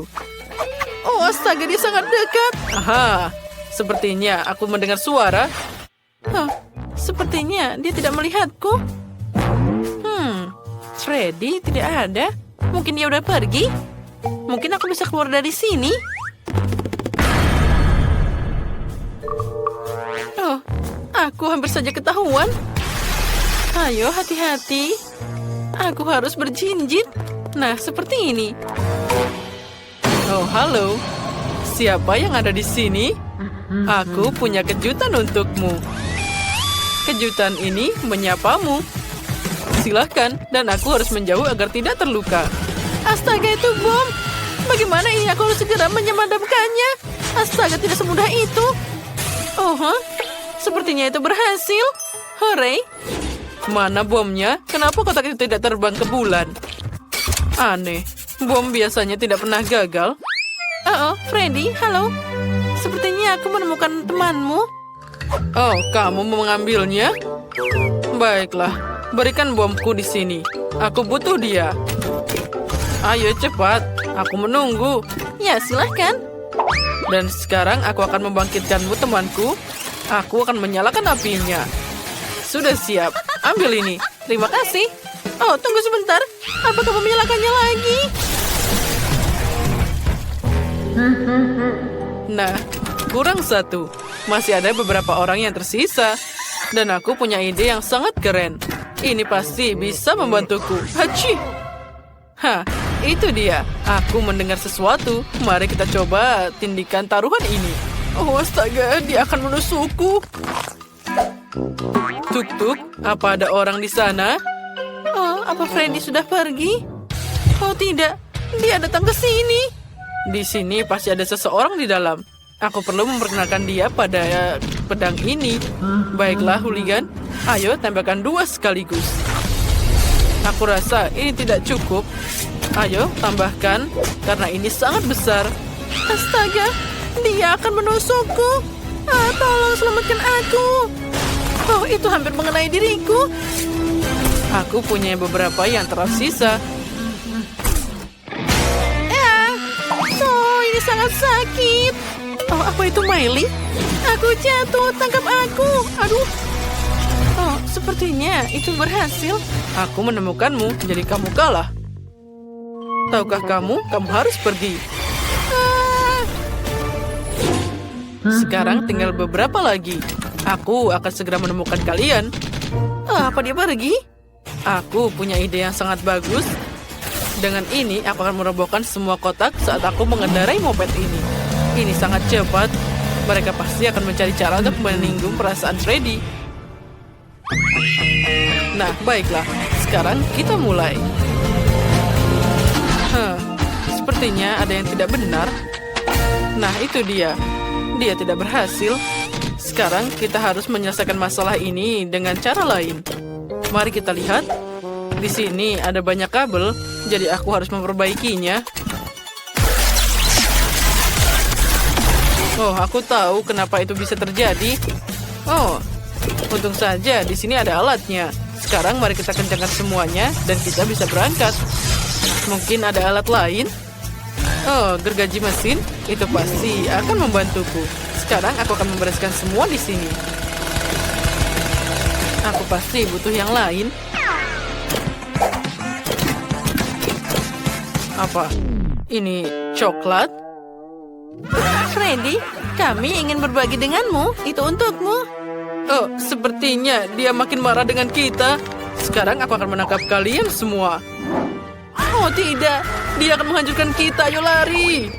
Oh, astaga, dia sangat dekat. Sepertinya aku mendengar suara. Sepertinya dia tidak melihatku. Freddy tidak ada. Mungkin dia udah pergi. Mungkin aku bisa keluar dari sini. Oh, aku hampir saja ketahuan. Ayo, hati-hati. Aku harus berjinjit. Nah, seperti ini. Oh, halo. Siapa yang ada di sini? Aku punya kejutan untukmu. Kejutan ini menyapamu. Silahkan, dan aku harus menjauh agar tidak terluka. Astaga, itu bom. Bagaimana ini? Aku harus segera memadamkannya. Astaga, tidak semudah itu. Sepertinya itu berhasil. Hore. Mana bomnya? Kenapa kotak itu tidak terbang ke bulan? Aneh. Bom biasanya tidak pernah gagal. Freddy, halo. Sepertinya aku menemukan temanmu. Oh, kamu mau mengambilnya? Baiklah, berikan bomku di sini. Aku butuh dia. Ayo cepat, aku menunggu. Ya, silahkan. Dan sekarang aku akan membangkitkanmu, temanku. Aku akan menyalakan apinya. Sudah siap. Ambil ini. Terima kasih. Oh, tunggu sebentar. Apa kamu menyalakannya lagi? Nah, kurang satu. Masih ada beberapa orang yang tersisa. Dan aku punya ide yang sangat keren. Ini pasti bisa membantuku. Hachi! Itu dia. Aku mendengar sesuatu. Mari kita coba tindikan taruhan ini. Oh, astaga, dia akan menusukku. Tuk-tuk, apa ada orang di sana? Oh, apa Freddy sudah pergi? Oh tidak, dia datang ke sini. Di sini pasti ada seseorang di dalam. Aku perlu memperkenalkan dia pada pedang ini. Baiklah, hooligan. Ayo, tembakan 2 sekaligus. Aku rasa ini tidak cukup. Ayo, tambahkan, karena ini sangat besar. Astaga, dia akan menusukku. Tolong selamatkan aku. Oh, itu hampir mengenai diriku. Aku punya beberapa yang tersisa. Oh, ini sangat sakit. Oh, apa itu Miley? Aku jatuh, tangkap aku. Aduh. Oh, sepertinya itu berhasil. Aku menemukanmu, jadi kamu kalah. Tahukah kamu harus pergi. Sekarang tinggal beberapa lagi. Aku akan segera menemukan kalian. Apa dia pergi? Aku punya ide yang sangat bagus. Dengan ini, aku akan merobohkan semua kotak saat aku mengendarai moped ini. Ini sangat cepat. Mereka pasti akan mencari cara untuk menyinggung perasaan Freddy. Nah, baiklah. Sekarang kita mulai. Sepertinya ada yang tidak benar. Nah, itu dia. Dia tidak berhasil. Sekarang kita harus menyelesaikan masalah ini dengan cara lain. Mari kita lihat. Di sini ada banyak kabel, jadi aku harus memperbaikinya. Oh, aku tahu kenapa itu bisa terjadi. Oh, untung saja di sini ada alatnya. Sekarang mari kita kencangkan semuanya dan kita bisa berangkat. Mungkin ada alat lain? Oh, gergaji mesin itu pasti akan membantuku. Sekarang aku akan membereskan semua di sini. Aku pasti butuh yang lain. Apa? Ini coklat? Freddy, kami ingin berbagi denganmu. Itu untukmu. Oh, sepertinya dia makin marah dengan kita. Sekarang aku akan menangkap kalian semua. Oh tidak, dia akan menghancurkan kita. Ayo lari.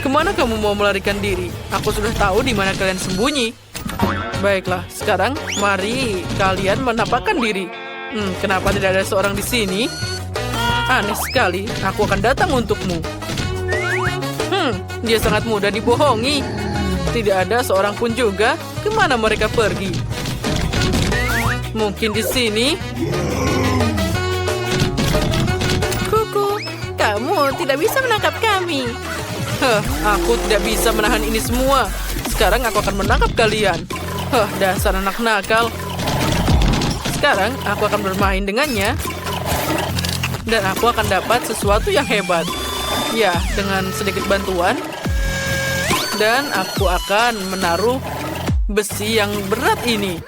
Kemana kamu mau melarikan diri? Aku sudah tahu di mana kalian sembunyi. Baiklah, sekarang mari kalian menampakkan diri. Kenapa tidak ada seorang di sini? Aneh sekali, aku akan datang untukmu. Dia sangat mudah dibohongi. Tidak ada seorang pun juga. Kemana mereka pergi? Mungkin di sini. Kuku, kamu tidak bisa menangkap kami. Aku tidak bisa menahan ini semua. Sekarang aku akan menangkap kalian. Dasar anak nakal. Sekarang aku akan bermain dengannya. Dan aku akan dapat sesuatu yang hebat. Ya, dengan sedikit bantuan. Dan aku akan menaruh besi yang berat ini.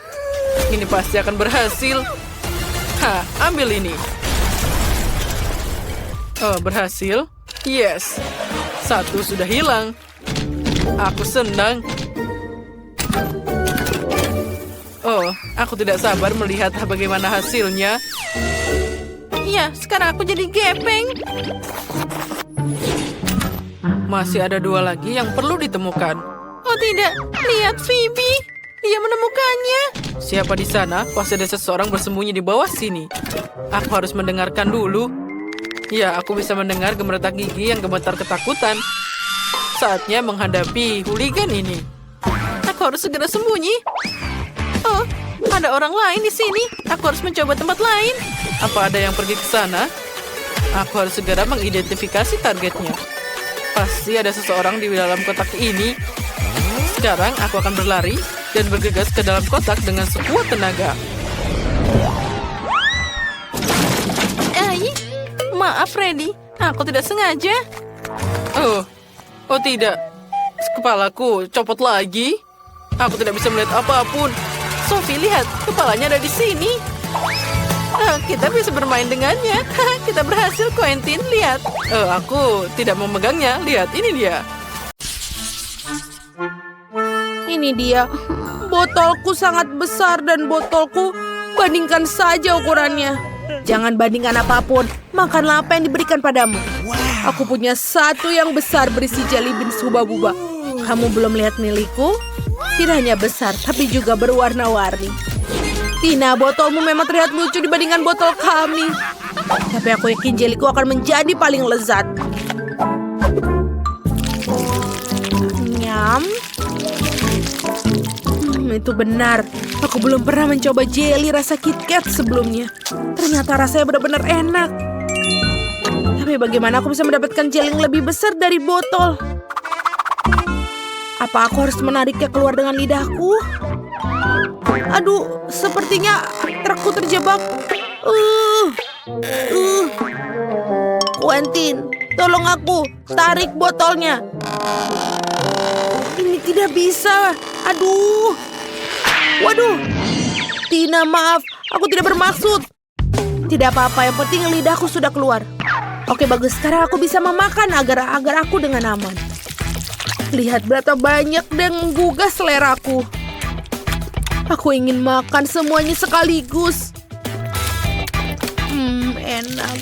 Ini pasti akan berhasil. Ambil ini. Oh, berhasil. Yes. 1 sudah hilang. Aku senang. Oh, aku tidak sabar melihat bagaimana hasilnya. Iya, sekarang aku jadi gepeng. Masih ada 2 lagi yang perlu ditemukan. Oh tidak, lihat Phoebe. Dia menemukannya. Siapa di sana? Pasti ada seseorang bersembunyi di bawah sini. Aku harus mendengarkan dulu. Ya, aku bisa mendengar gemeretak gigi yang gemetar ketakutan. Saatnya menghadapi hooligan ini. Aku harus segera sembunyi. Oh, ada orang lain di sini. Aku harus mencoba tempat lain. Apa ada yang pergi ke sana? Aku harus segera mengidentifikasi targetnya. Pasti ada seseorang di dalam kotak ini. Sekarang aku akan berlari dan bergegas ke dalam kotak dengan sekuat tenaga. Maaf, Freddy. Aku tidak sengaja. Oh tidak. Kepalaku copot lagi. Aku tidak bisa melihat apapun. Sophie, lihat. Kepalanya ada di sini. Kita bisa bermain dengannya. Kita berhasil, Quentin. Lihat. Aku tidak memegangnya. Lihat, ini dia. Ini dia. Botolku sangat besar dan botolku bandingkan saja ukurannya. Jangan bandingkan apapun. Makanlah apa yang diberikan padamu. Aku punya 1 yang besar berisi jelly beans huba-buba. Kamu belum lihat milikku? Tidak hanya besar, tapi juga berwarna-warni. Tina, botolmu memang terlihat lucu dibandingkan botol kami. Tapi aku yakin jeliku akan menjadi paling lezat. Nyam. Itu benar. Aku belum pernah mencoba jelly rasa KitKat sebelumnya. Ternyata rasanya benar-benar enak. Tapi bagaimana aku bisa mendapatkan jelly yang lebih besar dari botol? Apa aku harus menariknya keluar dengan lidahku? Aduh, sepertinya trukku terjebak. Quentin, tolong aku. Tarik botolnya. Ini tidak bisa. Aduh. Waduh. Tina, maaf. Aku tidak bermaksud. Tidak apa-apa, yang penting lidahku sudah keluar. Oke, bagus. Sekarang aku bisa memakan agar aku dengan aman. Lihat berapa banyak dan menggugah seleraku. Aku ingin makan semuanya sekaligus. Enak.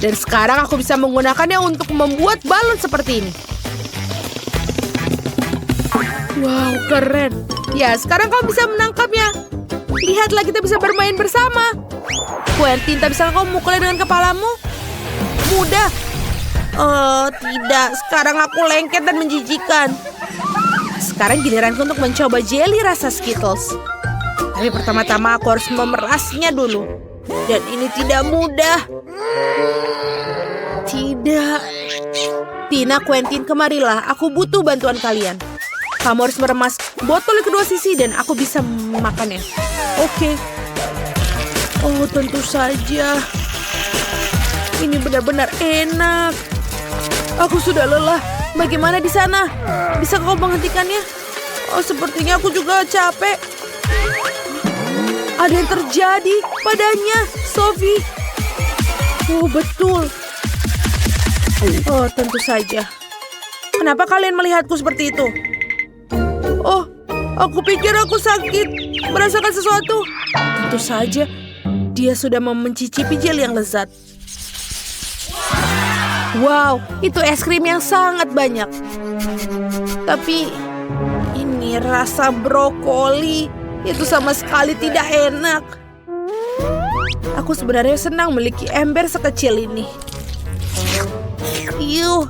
Dan sekarang aku bisa menggunakannya untuk membuat balon seperti ini. Wow, keren. Ya, sekarang kamu bisa menangkapnya. Lihatlah, kita bisa bermain bersama. Quentin, tak bisa kamu mukulnya dengan kepalamu? Mudah. Oh, tidak. Sekarang aku lengket dan menjijikan. Sekarang giliranku untuk mencoba jelly rasa Skittles. Tapi pertama-tama aku harus memerasnya dulu. Dan ini tidak mudah. Tidak. Tina, Quentin, kemarilah. Aku butuh bantuan kalian. Kamu harus meremas botol di kedua sisi dan aku bisa memakannya. Oke. Oh, tentu saja. Ini benar-benar enak. Aku sudah lelah. Bagaimana di sana? Bisa kau menghentikannya? Oh, sepertinya aku juga capek. Ada yang terjadi padanya, Sophie. Oh, betul. Oh, tentu saja. Kenapa kalian melihatku seperti itu? Oh, aku pikir aku sakit. Merasakan sesuatu. Tentu saja. Dia sudah mencicipi jelly yang lezat. Wow, itu es krim yang sangat banyak. Tapi ini rasa brokoli. Itu sama sekali tidak enak. Aku sebenarnya senang memiliki ember sekecil ini. Yuh,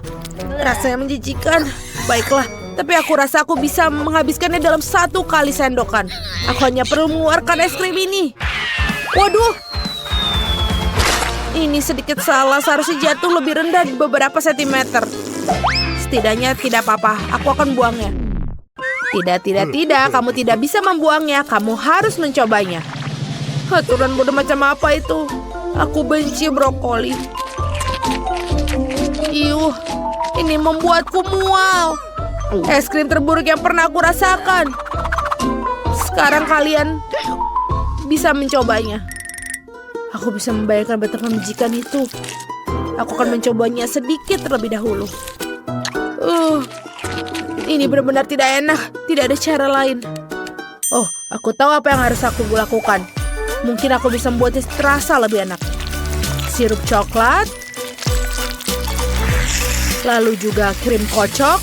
rasanya menjijikan. Baiklah, tapi aku rasa aku bisa menghabiskannya dalam 1 kali sendokan. Aku hanya perlu mengeluarkan es krim ini. Waduh, ini sedikit salah. Seharusnya jatuh lebih rendah beberapa sentimeter. Setidaknya tidak apa-apa. Aku akan buangnya. Tidak. Kamu tidak bisa membuangnya. Kamu harus mencobanya. Aturan bodoh macam apa itu? Aku benci brokoli. Iuh, ini membuatku mual. Es krim terburuk yang pernah aku rasakan. Sekarang kalian bisa mencobanya. Aku bisa membayangkan betapa menjijikan itu. Aku akan mencobanya sedikit terlebih dahulu. Ini benar-benar tidak enak. Tidak ada cara lain. Oh, aku tahu apa yang harus aku lakukan. Mungkin aku bisa membuatnya terasa lebih enak. Sirup coklat. Lalu juga krim kocok.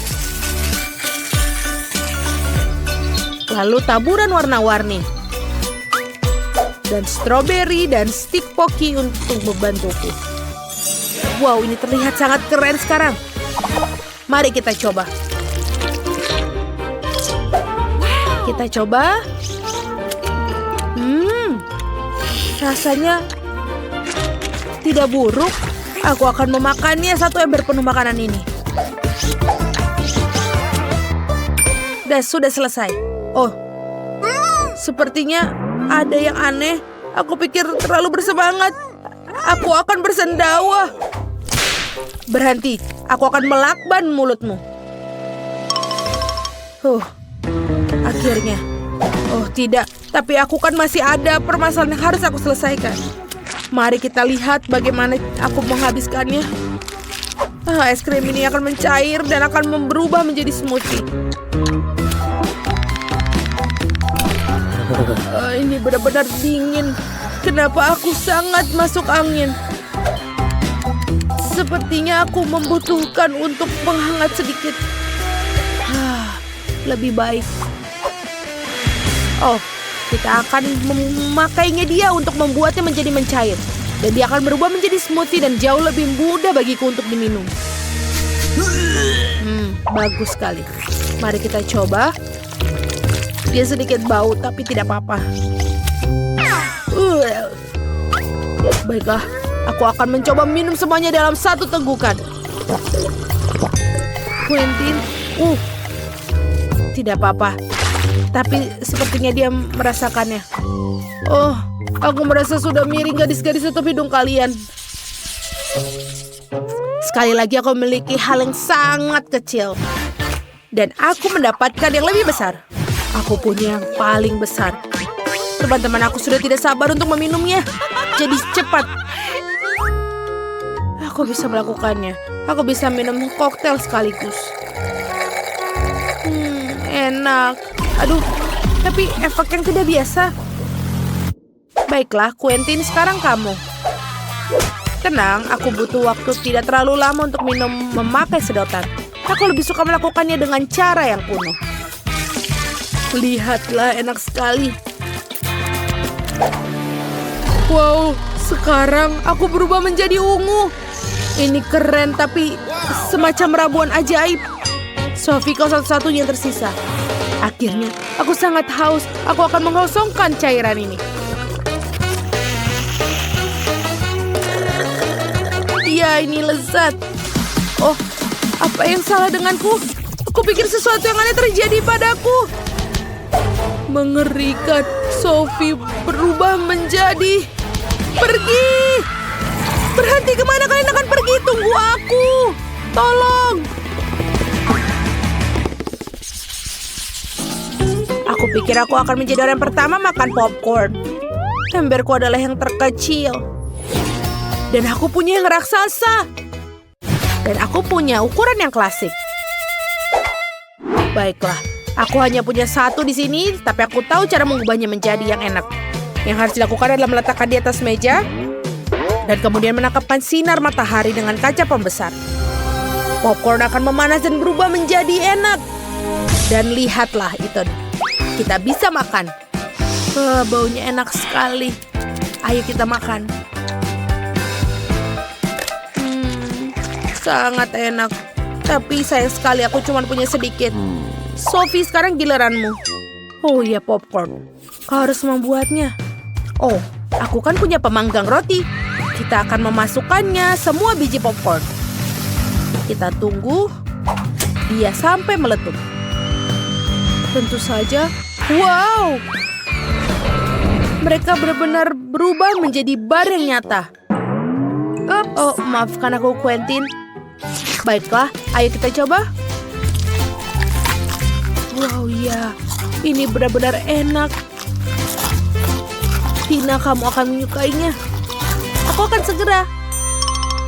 Lalu taburan warna-warni. Dan stroberi dan stick pocky untuk membantuku. Wow, ini terlihat sangat keren sekarang. Mari kita coba. Kita coba. Rasanya tidak buruk. Aku akan memakannya 1 ember penuh makanan ini. Dan sudah selesai. Oh, sepertinya ada yang aneh. Aku pikir terlalu bersemangat. Aku akan bersendawa. Berhenti. Aku akan melakban mulutmu. Akhirnya. Oh, tidak. Tapi aku kan masih ada permasalahan yang harus aku selesaikan. Mari kita lihat bagaimana aku menghabiskannya. Es krim ini akan mencair dan akan berubah menjadi smoothie. Ini benar-benar dingin. Kenapa aku sangat masuk angin? Sepertinya aku membutuhkan untuk menghangat sedikit. lebih baik. Oh, kita akan memakainya dia untuk membuatnya menjadi mencair. Dan dia akan berubah menjadi smoothie dan jauh lebih mudah bagiku untuk diminum. Bagus sekali. Mari kita coba. Dia sedikit bau, tapi tidak apa-apa. Baiklah, aku akan mencoba minum semuanya dalam satu tegukan. Quentin, tidak apa-apa. Tapi sepertinya dia merasakannya. Oh, aku merasa sudah miring gadis-gadis tutup hidung kalian. Sekali lagi aku memiliki hal yang sangat kecil. Dan aku mendapatkan yang lebih besar. Aku punya yang paling besar. Teman-teman aku sudah tidak sabar untuk meminumnya. Jadi cepat. Aku bisa melakukannya. Aku bisa minum koktail sekaligus. Enak. Aduh, tapi efek yang tidak biasa. Baiklah, Quentin, sekarang kamu. Tenang, aku butuh waktu tidak terlalu lama untuk minum memakai sedotan. Aku lebih suka melakukannya dengan cara yang kuno. Lihatlah, enak sekali. Wow, sekarang aku berubah menjadi ungu. Ini keren, tapi semacam ramuan ajaib. Sophie, kau satu-satunya yang tersisa. Akhirnya, aku sangat haus. Aku akan mengosongkan cairan ini. Ya, ini lezat. Oh, apa yang salah denganku? Aku pikir sesuatu yang aneh terjadi padaku. Mengerikan. Sophie berubah menjadi... Pergi! Berhenti, kemana kalian akan pergi? Tunggu aku! Tolong! Aku pikir aku akan menjadi orang pertama makan popcorn. Emberku adalah yang terkecil. Dan aku punya yang raksasa. Dan aku punya ukuran yang klasik. Baiklah, aku hanya punya satu di sini, tapi aku tahu cara mengubahnya menjadi yang enak. Yang harus dilakukan adalah meletakkan di atas meja, dan kemudian menangkapkan sinar matahari dengan kaca pembesar. Popcorn akan memanas dan berubah menjadi enak. Dan lihatlah itu. Kita bisa makan. Baunya enak sekali. Ayo kita makan. Sangat enak. Tapi sayang sekali aku cuma punya sedikit. Sophie, sekarang giliranmu. Oh iya, popcorn. Kau harus membuatnya. Oh, aku kan punya pemanggang roti. Kita akan memasukkannya semua biji popcorn. Kita tunggu dia sampai meletup. Tentu saja. Wow! Mereka benar-benar berubah menjadi bar yang nyata. Oh, maafkan aku, Quentin. Baiklah, ayo kita coba. Wow, ya. Ini benar-benar enak. Tina, kamu akan menyukainya. Aku akan segera.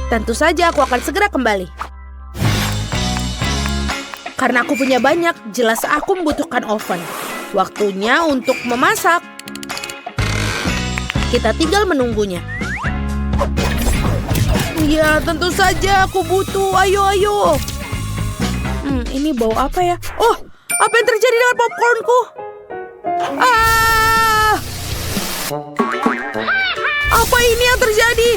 Tentu saja aku akan segera kembali. Karena aku punya banyak, jelas aku membutuhkan oven. Waktunya untuk memasak. Kita tinggal menunggunya. Ya, tentu saja aku butuh. Ayo. Ini bau apa ya? Oh, apa yang terjadi dengan popcornku? Apa ini yang terjadi?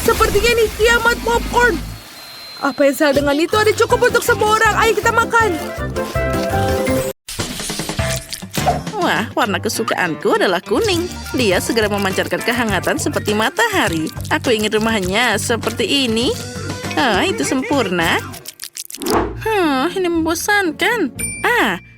Sepertinya ini kiamat popcorn. Apa yang salah dengan itu? Ada cukup untuk semua orang. Ayo kita makan. Wah, warna kesukaanku adalah kuning. Dia segera memancarkan kehangatan seperti matahari. Aku ingin rumahnya seperti ini. Itu sempurna. Ini membosankan.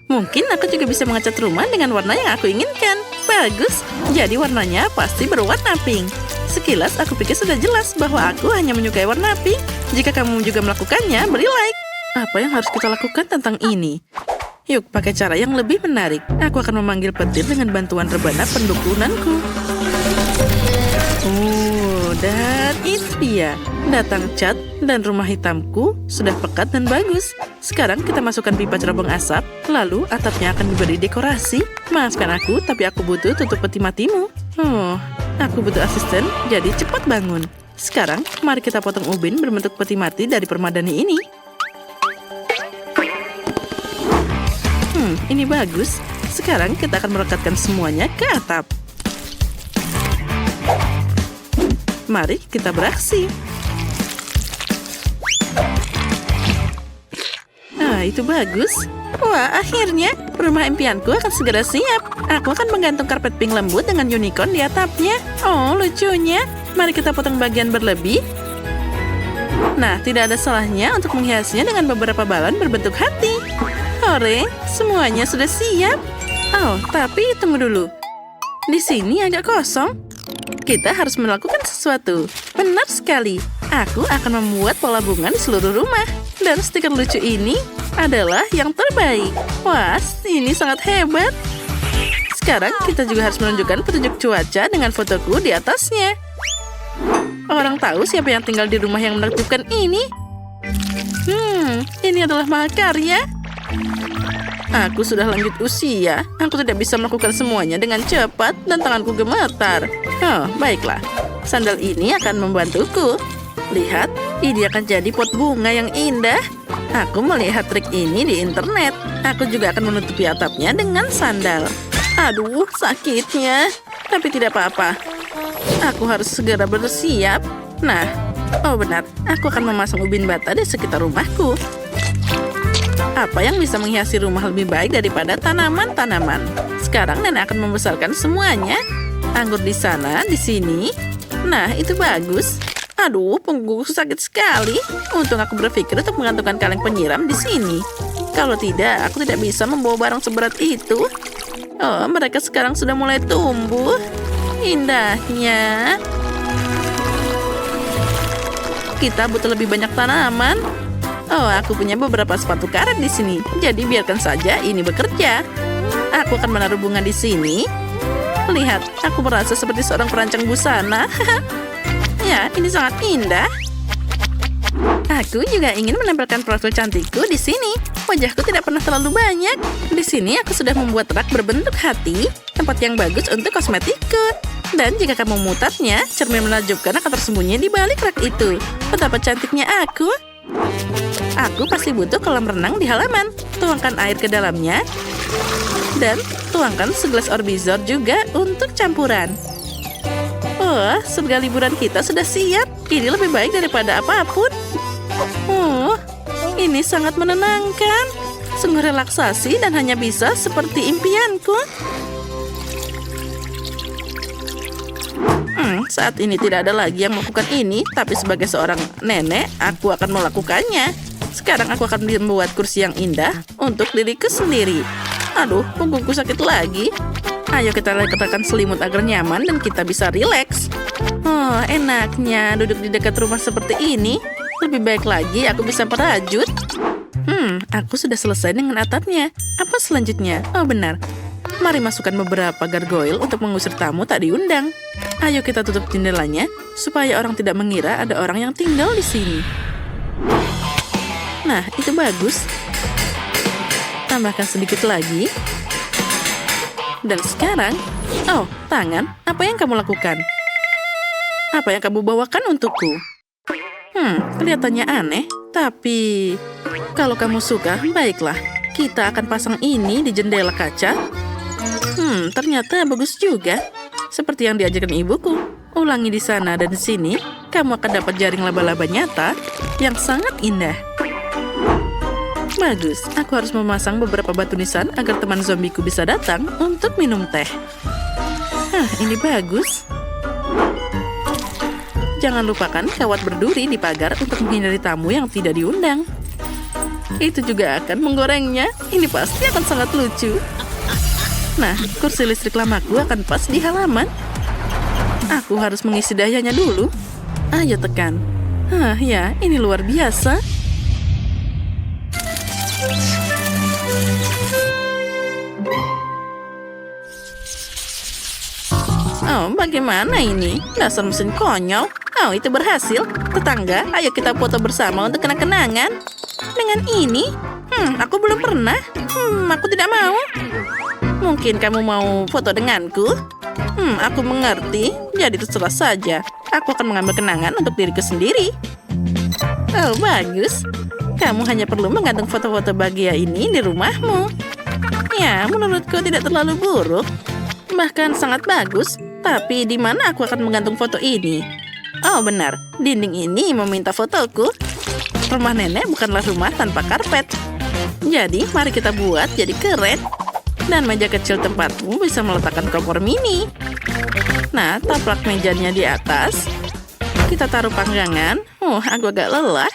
Mungkin aku juga bisa mengecat rumah dengan warna yang aku inginkan. Bagus, jadi warnanya pasti berwarna pink. Sekilas aku pikir sudah jelas bahwa aku hanya menyukai warna pink. Jika kamu juga melakukannya, beri like. Apa yang harus kita lakukan tentang ini? Yuk, pakai cara yang lebih menarik. Aku akan memanggil petir dengan bantuan rebana pendukunanku. Dan itu dia. Datang cat dan rumah hitamku sudah pekat dan bagus. Sekarang kita masukkan pipa cerobong asap, lalu atapnya akan diberi dekorasi. Maafkan aku, tapi aku butuh tutup peti matimu. Aku butuh asisten, jadi cepat bangun. Sekarang, mari kita potong ubin berbentuk peti mati dari permadani ini. Ini bagus. Sekarang kita akan merekatkan semuanya ke atap. Mari kita beraksi. Itu bagus. Wah, akhirnya rumah impianku akan segera siap. Aku akan menggantung karpet pink lembut dengan unicorn di atapnya. Oh, lucunya. Mari kita potong bagian berlebih. Nah, tidak ada salahnya untuk menghiasnya dengan beberapa balon berbentuk hati. Hore, semuanya sudah siap. Oh, tapi tunggu dulu. Di sini agak kosong. Kita harus melakukan sesuatu. Benar sekali. Aku akan membuat pola bunga di seluruh rumah. Dan stiker lucu ini adalah yang terbaik. Wah, ini sangat hebat. Sekarang kita juga harus menunjukkan petunjuk cuaca dengan fotoku di atasnya. Orang tahu siapa yang tinggal di rumah yang menakjubkan ini. Ini adalah mahakarya. Aku sudah lanjut usia. Aku tidak bisa melakukan semuanya dengan cepat dan tanganku gemetar. Oh, baiklah. Sandal ini akan membantuku. Lihat, ini akan jadi pot bunga yang indah. Aku melihat trik ini di internet. Aku juga akan menutupi atapnya dengan sandal. Aduh, sakitnya. Tapi tidak apa-apa. Aku harus segera bersiap. Nah, oh benar, aku akan memasang ubin bata di sekitar rumahku. Apa yang bisa menghiasi rumah lebih baik daripada tanaman-tanaman? Sekarang nenek akan membesarkan semuanya. Anggur di sana, di sini. Nah, itu bagus. Aduh, punggungku sakit sekali. Untung aku berpikir untuk menggantungkan kaleng penyiram di sini. Kalau tidak, aku tidak bisa membawa barang seberat itu. Oh, mereka sekarang sudah mulai tumbuh. Indahnya. Kita butuh lebih banyak tanaman. Oh, aku punya beberapa sepatu karet di sini. Jadi biarkan saja ini bekerja. Aku akan menaruh bunga di sini. Lihat, aku merasa seperti seorang perancang busana. Ya, ini sangat indah. Aku juga ingin menempelkan profil cantikku di sini. Wajahku tidak pernah terlalu banyak. Di sini aku sudah membuat rak berbentuk hati, tempat yang bagus untuk kosmetikku. Dan jika kamu memutarnya, cermin menakjubkan akan tersembunyi di balik rak itu. Betapa cantiknya aku. Aku pasti butuh kolam renang di halaman. Tuangkan air ke dalamnya. Dan tuangkan segelas Orbizor juga untuk campuran. Wah, surga liburan kita sudah siap. Ini lebih baik daripada apapun. Ini sangat menenangkan. Sungguh relaksasi dan hanya bisa seperti impianku. Saat ini tidak ada lagi yang melakukan ini, tapi sebagai seorang nenek, aku akan melakukannya. Sekarang aku akan membuat kursi yang indah untuk diriku sendiri. Aduh, punggungku sakit lagi. Ayo kita letakkan selimut agar nyaman dan kita bisa rileks. Oh, enaknya duduk di dekat rumah seperti ini. Lebih baik lagi aku bisa merajut. Aku sudah selesai dengan atapnya. Apa selanjutnya? Oh, benar. Mari masukkan beberapa gargoyle untuk mengusir tamu tak diundang. Ayo kita tutup jendelanya supaya orang tidak mengira ada orang yang tinggal di sini. Nah, itu bagus. Tambahkan sedikit lagi. Dan sekarang, oh, tangan, apa yang kamu lakukan? Apa yang kamu bawakan untukku? Kelihatannya aneh, tapi kalau kamu suka, baiklah. Kita akan pasang ini di jendela kaca. Ternyata bagus juga. Seperti yang diajarkan ibuku. Ulangi di sana dan di sini, kamu akan dapat jaring laba-laba nyata yang sangat indah. Bagus, aku harus memasang beberapa batu nisan agar teman zombiku bisa datang untuk minum teh. Ini bagus. Jangan lupakan kawat berduri di pagar untuk menghindari tamu yang tidak diundang. Itu juga akan menggorengnya. Ini pasti akan sangat lucu. Nah, kursi listrik lamaku akan pas di halaman. Aku harus mengisi dayanya dulu. Ayo tekan. Ya, ini luar biasa. Oh, bagaimana ini? Dasar mesin konyol. Oh, itu berhasil. Tetangga, ayo kita foto bersama untuk kenang-kenangan. Dengan ini? Aku belum pernah. Aku tidak mau. Mungkin kamu mau foto denganku? Aku mengerti. Jadi terserah saja. Aku akan mengambil kenangan untuk diriku sendiri. Oh, bagus. Kamu hanya perlu menggantung foto-foto bahagia ini di rumahmu. Ya, menurutku tidak terlalu buruk. Bahkan sangat bagus. Tapi di mana aku akan menggantung foto ini? Oh benar, dinding ini meminta fotoku. Rumah nenek bukanlah rumah tanpa karpet. Jadi, mari kita buat jadi keren. Dan meja kecil tempatmu bisa meletakkan kompor mini. Nah, taplak mejanya di atas. Kita taruh panggangan. Aku agak lelah.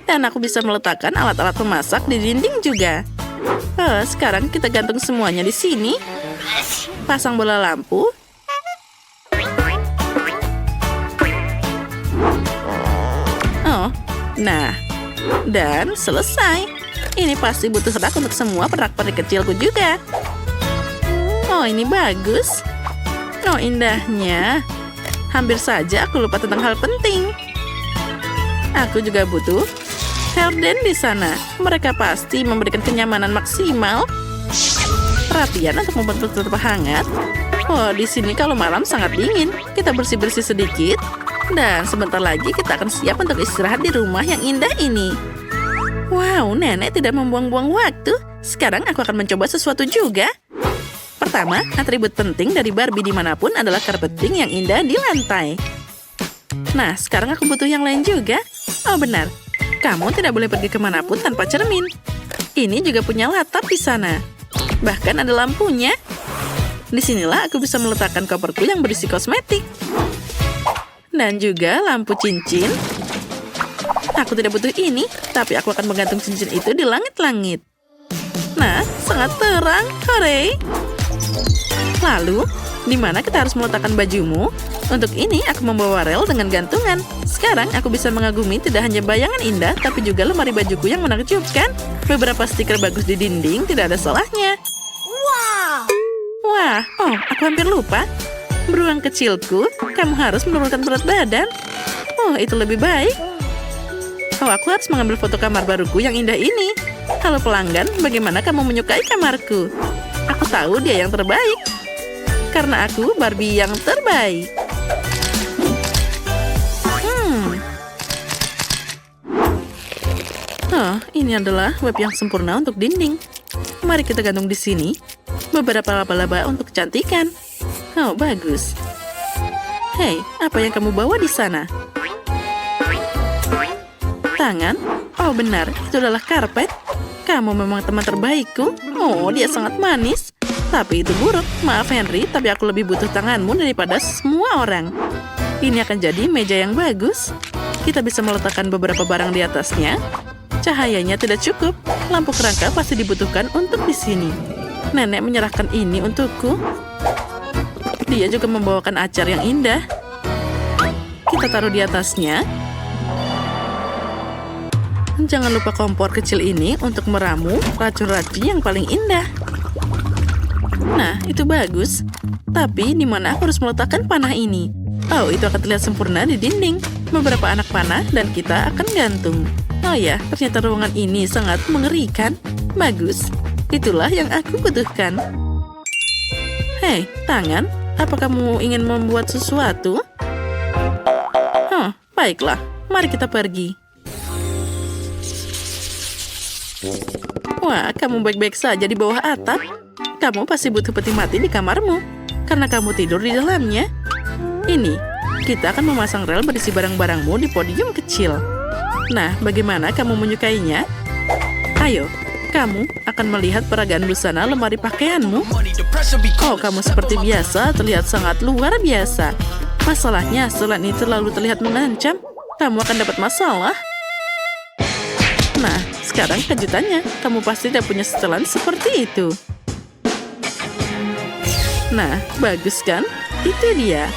Dan aku bisa meletakkan alat-alat memasak di dinding juga. Sekarang kita gantung semuanya di sini. Pasang bola lampu. Nah, dan selesai. Ini pasti butuh rak untuk semua pernak-pernik kecilku juga. Ini bagus. Indahnya. Hampir saja aku lupa tentang hal penting. Aku juga butuh horden di sana. Mereka pasti memberikan kenyamanan maksimal. Perapian untuk membantu tetap hangat. Di sini kalau malam sangat dingin. Kita bersih-bersih sedikit. Dan sebentar lagi kita akan siap untuk istirahat di rumah yang indah ini. Wow, nenek tidak membuang-buang waktu. Sekarang aku akan mencoba sesuatu juga. Pertama, atribut penting dari Barbie dimanapun adalah karpeting yang indah di lantai. Nah, sekarang aku butuh yang lain juga. Benar. Kamu tidak boleh pergi kemanapun tanpa cermin. Ini juga punya latap di sana. Bahkan ada lampunya. Disinilah aku bisa meletakkan koperku yang berisi kosmetik. Dan juga lampu cincin. Aku tidak butuh ini, tapi aku akan menggantung cincin itu di langit-langit. Nah, sangat terang. Hore! Lalu, di mana kita harus meletakkan bajumu? Untuk ini, aku membawa rel dengan gantungan. Sekarang, aku bisa mengagumi tidak hanya bayangan indah, tapi juga lemari bajuku yang menakjubkan. Beberapa stiker bagus di dinding, tidak ada salahnya. Wah, aku hampir lupa. Beruang kecilku, kamu harus menurunkan berat badan. Itu lebih baik. Aku harus mengambil foto kamar baruku yang indah ini. Halo pelanggan, bagaimana kamu menyukai kamarku? Aku tahu dia yang terbaik. Karena aku Barbie yang terbaik. Ini adalah web yang sempurna untuk dinding. Mari kita gantung di sini. Beberapa laba-laba untuk kecantikan. Bagus. Hei, apa yang kamu bawa di sana? Tangan? Benar, itu adalah karpet. Kamu memang teman terbaikku. Dia sangat manis. Tapi itu buruk. Maaf Henry, tapi aku lebih butuh tanganmu daripada semua orang. Ini akan jadi meja yang bagus. Kita bisa meletakkan beberapa barang di atasnya. Cahayanya tidak cukup. Lampu kerangka pasti dibutuhkan untuk di sini. Nenek menyerahkan ini untukku. Dia juga membawakan acar yang indah. Kita taruh di atasnya. Jangan lupa kompor kecil ini untuk meramu racun-racun yang paling indah. Nah, itu bagus. Tapi di mana aku harus meletakkan panah ini? Itu akan terlihat sempurna di dinding. Beberapa anak panah dan kita akan gantung. Ya, ternyata ruangan ini sangat mengerikan. Bagus. Itulah yang aku butuhkan. Hei, tangan. Apa kamu ingin membuat sesuatu? Baiklah. Mari kita pergi. Wah, kamu baik-baik saja di bawah atap. Kamu pasti butuh peti mati di kamarmu. Karena kamu tidur di dalamnya. Ini, kita akan memasang rel berisi barang-barangmu di podium kecil. Nah, bagaimana kamu menyukainya? Ayo, kamu akan melihat peragaan busana lemari pakaianmu. Kamu seperti biasa terlihat sangat luar biasa. Masalahnya, setelan ini terlalu terlihat mengancam. Kamu akan dapat masalah. Nah, sekarang kejutannya. Kamu pasti tidak punya setelan seperti itu. Nah, bagus kan? Itu dia.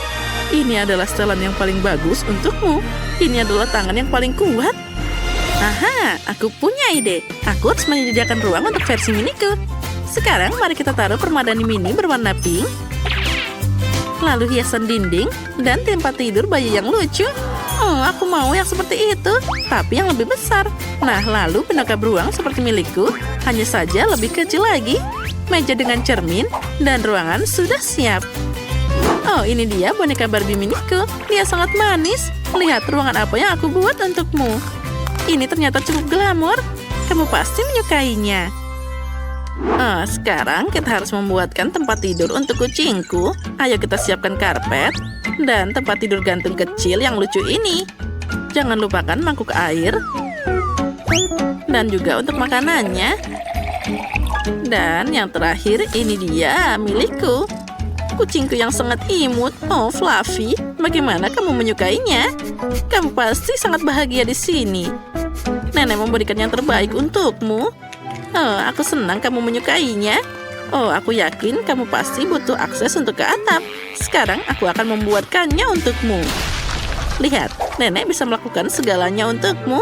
Ini adalah setelan yang paling bagus untukmu. Ini adalah tangan yang paling kuat. Aha, aku punya ide. Aku harus menyediakan ruang untuk versi miniku. Sekarang mari kita taruh permadani mini berwarna pink. Lalu hiasan dinding dan tempat tidur bayi yang lucu. Aku mau yang seperti itu, tapi yang lebih besar. Nah, lalu boneka beruang seperti milikku, hanya saja lebih kecil lagi. Meja dengan cermin dan ruangan sudah siap. Ini dia boneka Barbie miniku. Dia sangat manis. Lihat ruangan apa yang aku buat untukmu. Ini ternyata cukup glamor. Kamu pasti menyukainya. Sekarang kita harus membuatkan tempat tidur untuk kucingku. Ayo kita siapkan karpet dan tempat tidur gantung kecil yang lucu ini. Jangan lupakan mangkuk air dan juga untuk makanannya. Dan yang terakhir, ini dia milikku. Kucingku yang sangat imut. Oh, Fluffy, bagaimana kamu menyukainya? Kamu pasti sangat bahagia di sini. Nenek memberikan yang terbaik untukmu. Oh, aku senang kamu menyukainya. Oh, aku yakin kamu pasti butuh akses untuk ke atap. Sekarang aku akan membuatkannya untukmu. Lihat, nenek bisa melakukan segalanya untukmu.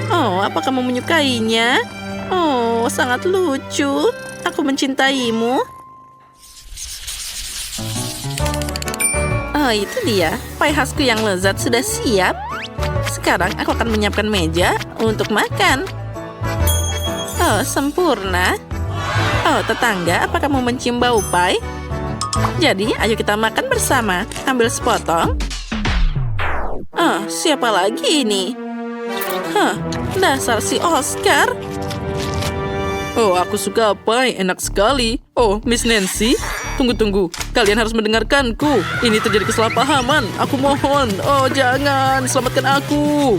Oh, apa kamu menyukainya? Oh, sangat lucu. Aku mencintaimu. Oh, itu dia. Pai khasku yang lezat sudah siap. Sekarang aku akan menyiapkan meja untuk makan. Oh, sempurna. Oh, tetangga, apa kamu mencium bau pai? Jadi, ayo kita makan bersama. Ambil sepotong. Oh, siapa lagi ini? Dasar si Oscar. Oh, aku suka pai, enak sekali. Oh, Miss Nancy, tunggu. Kalian harus mendengarkanku. Ini terjadi kesalahpahaman. Aku mohon. Oh, jangan, selamatkan aku.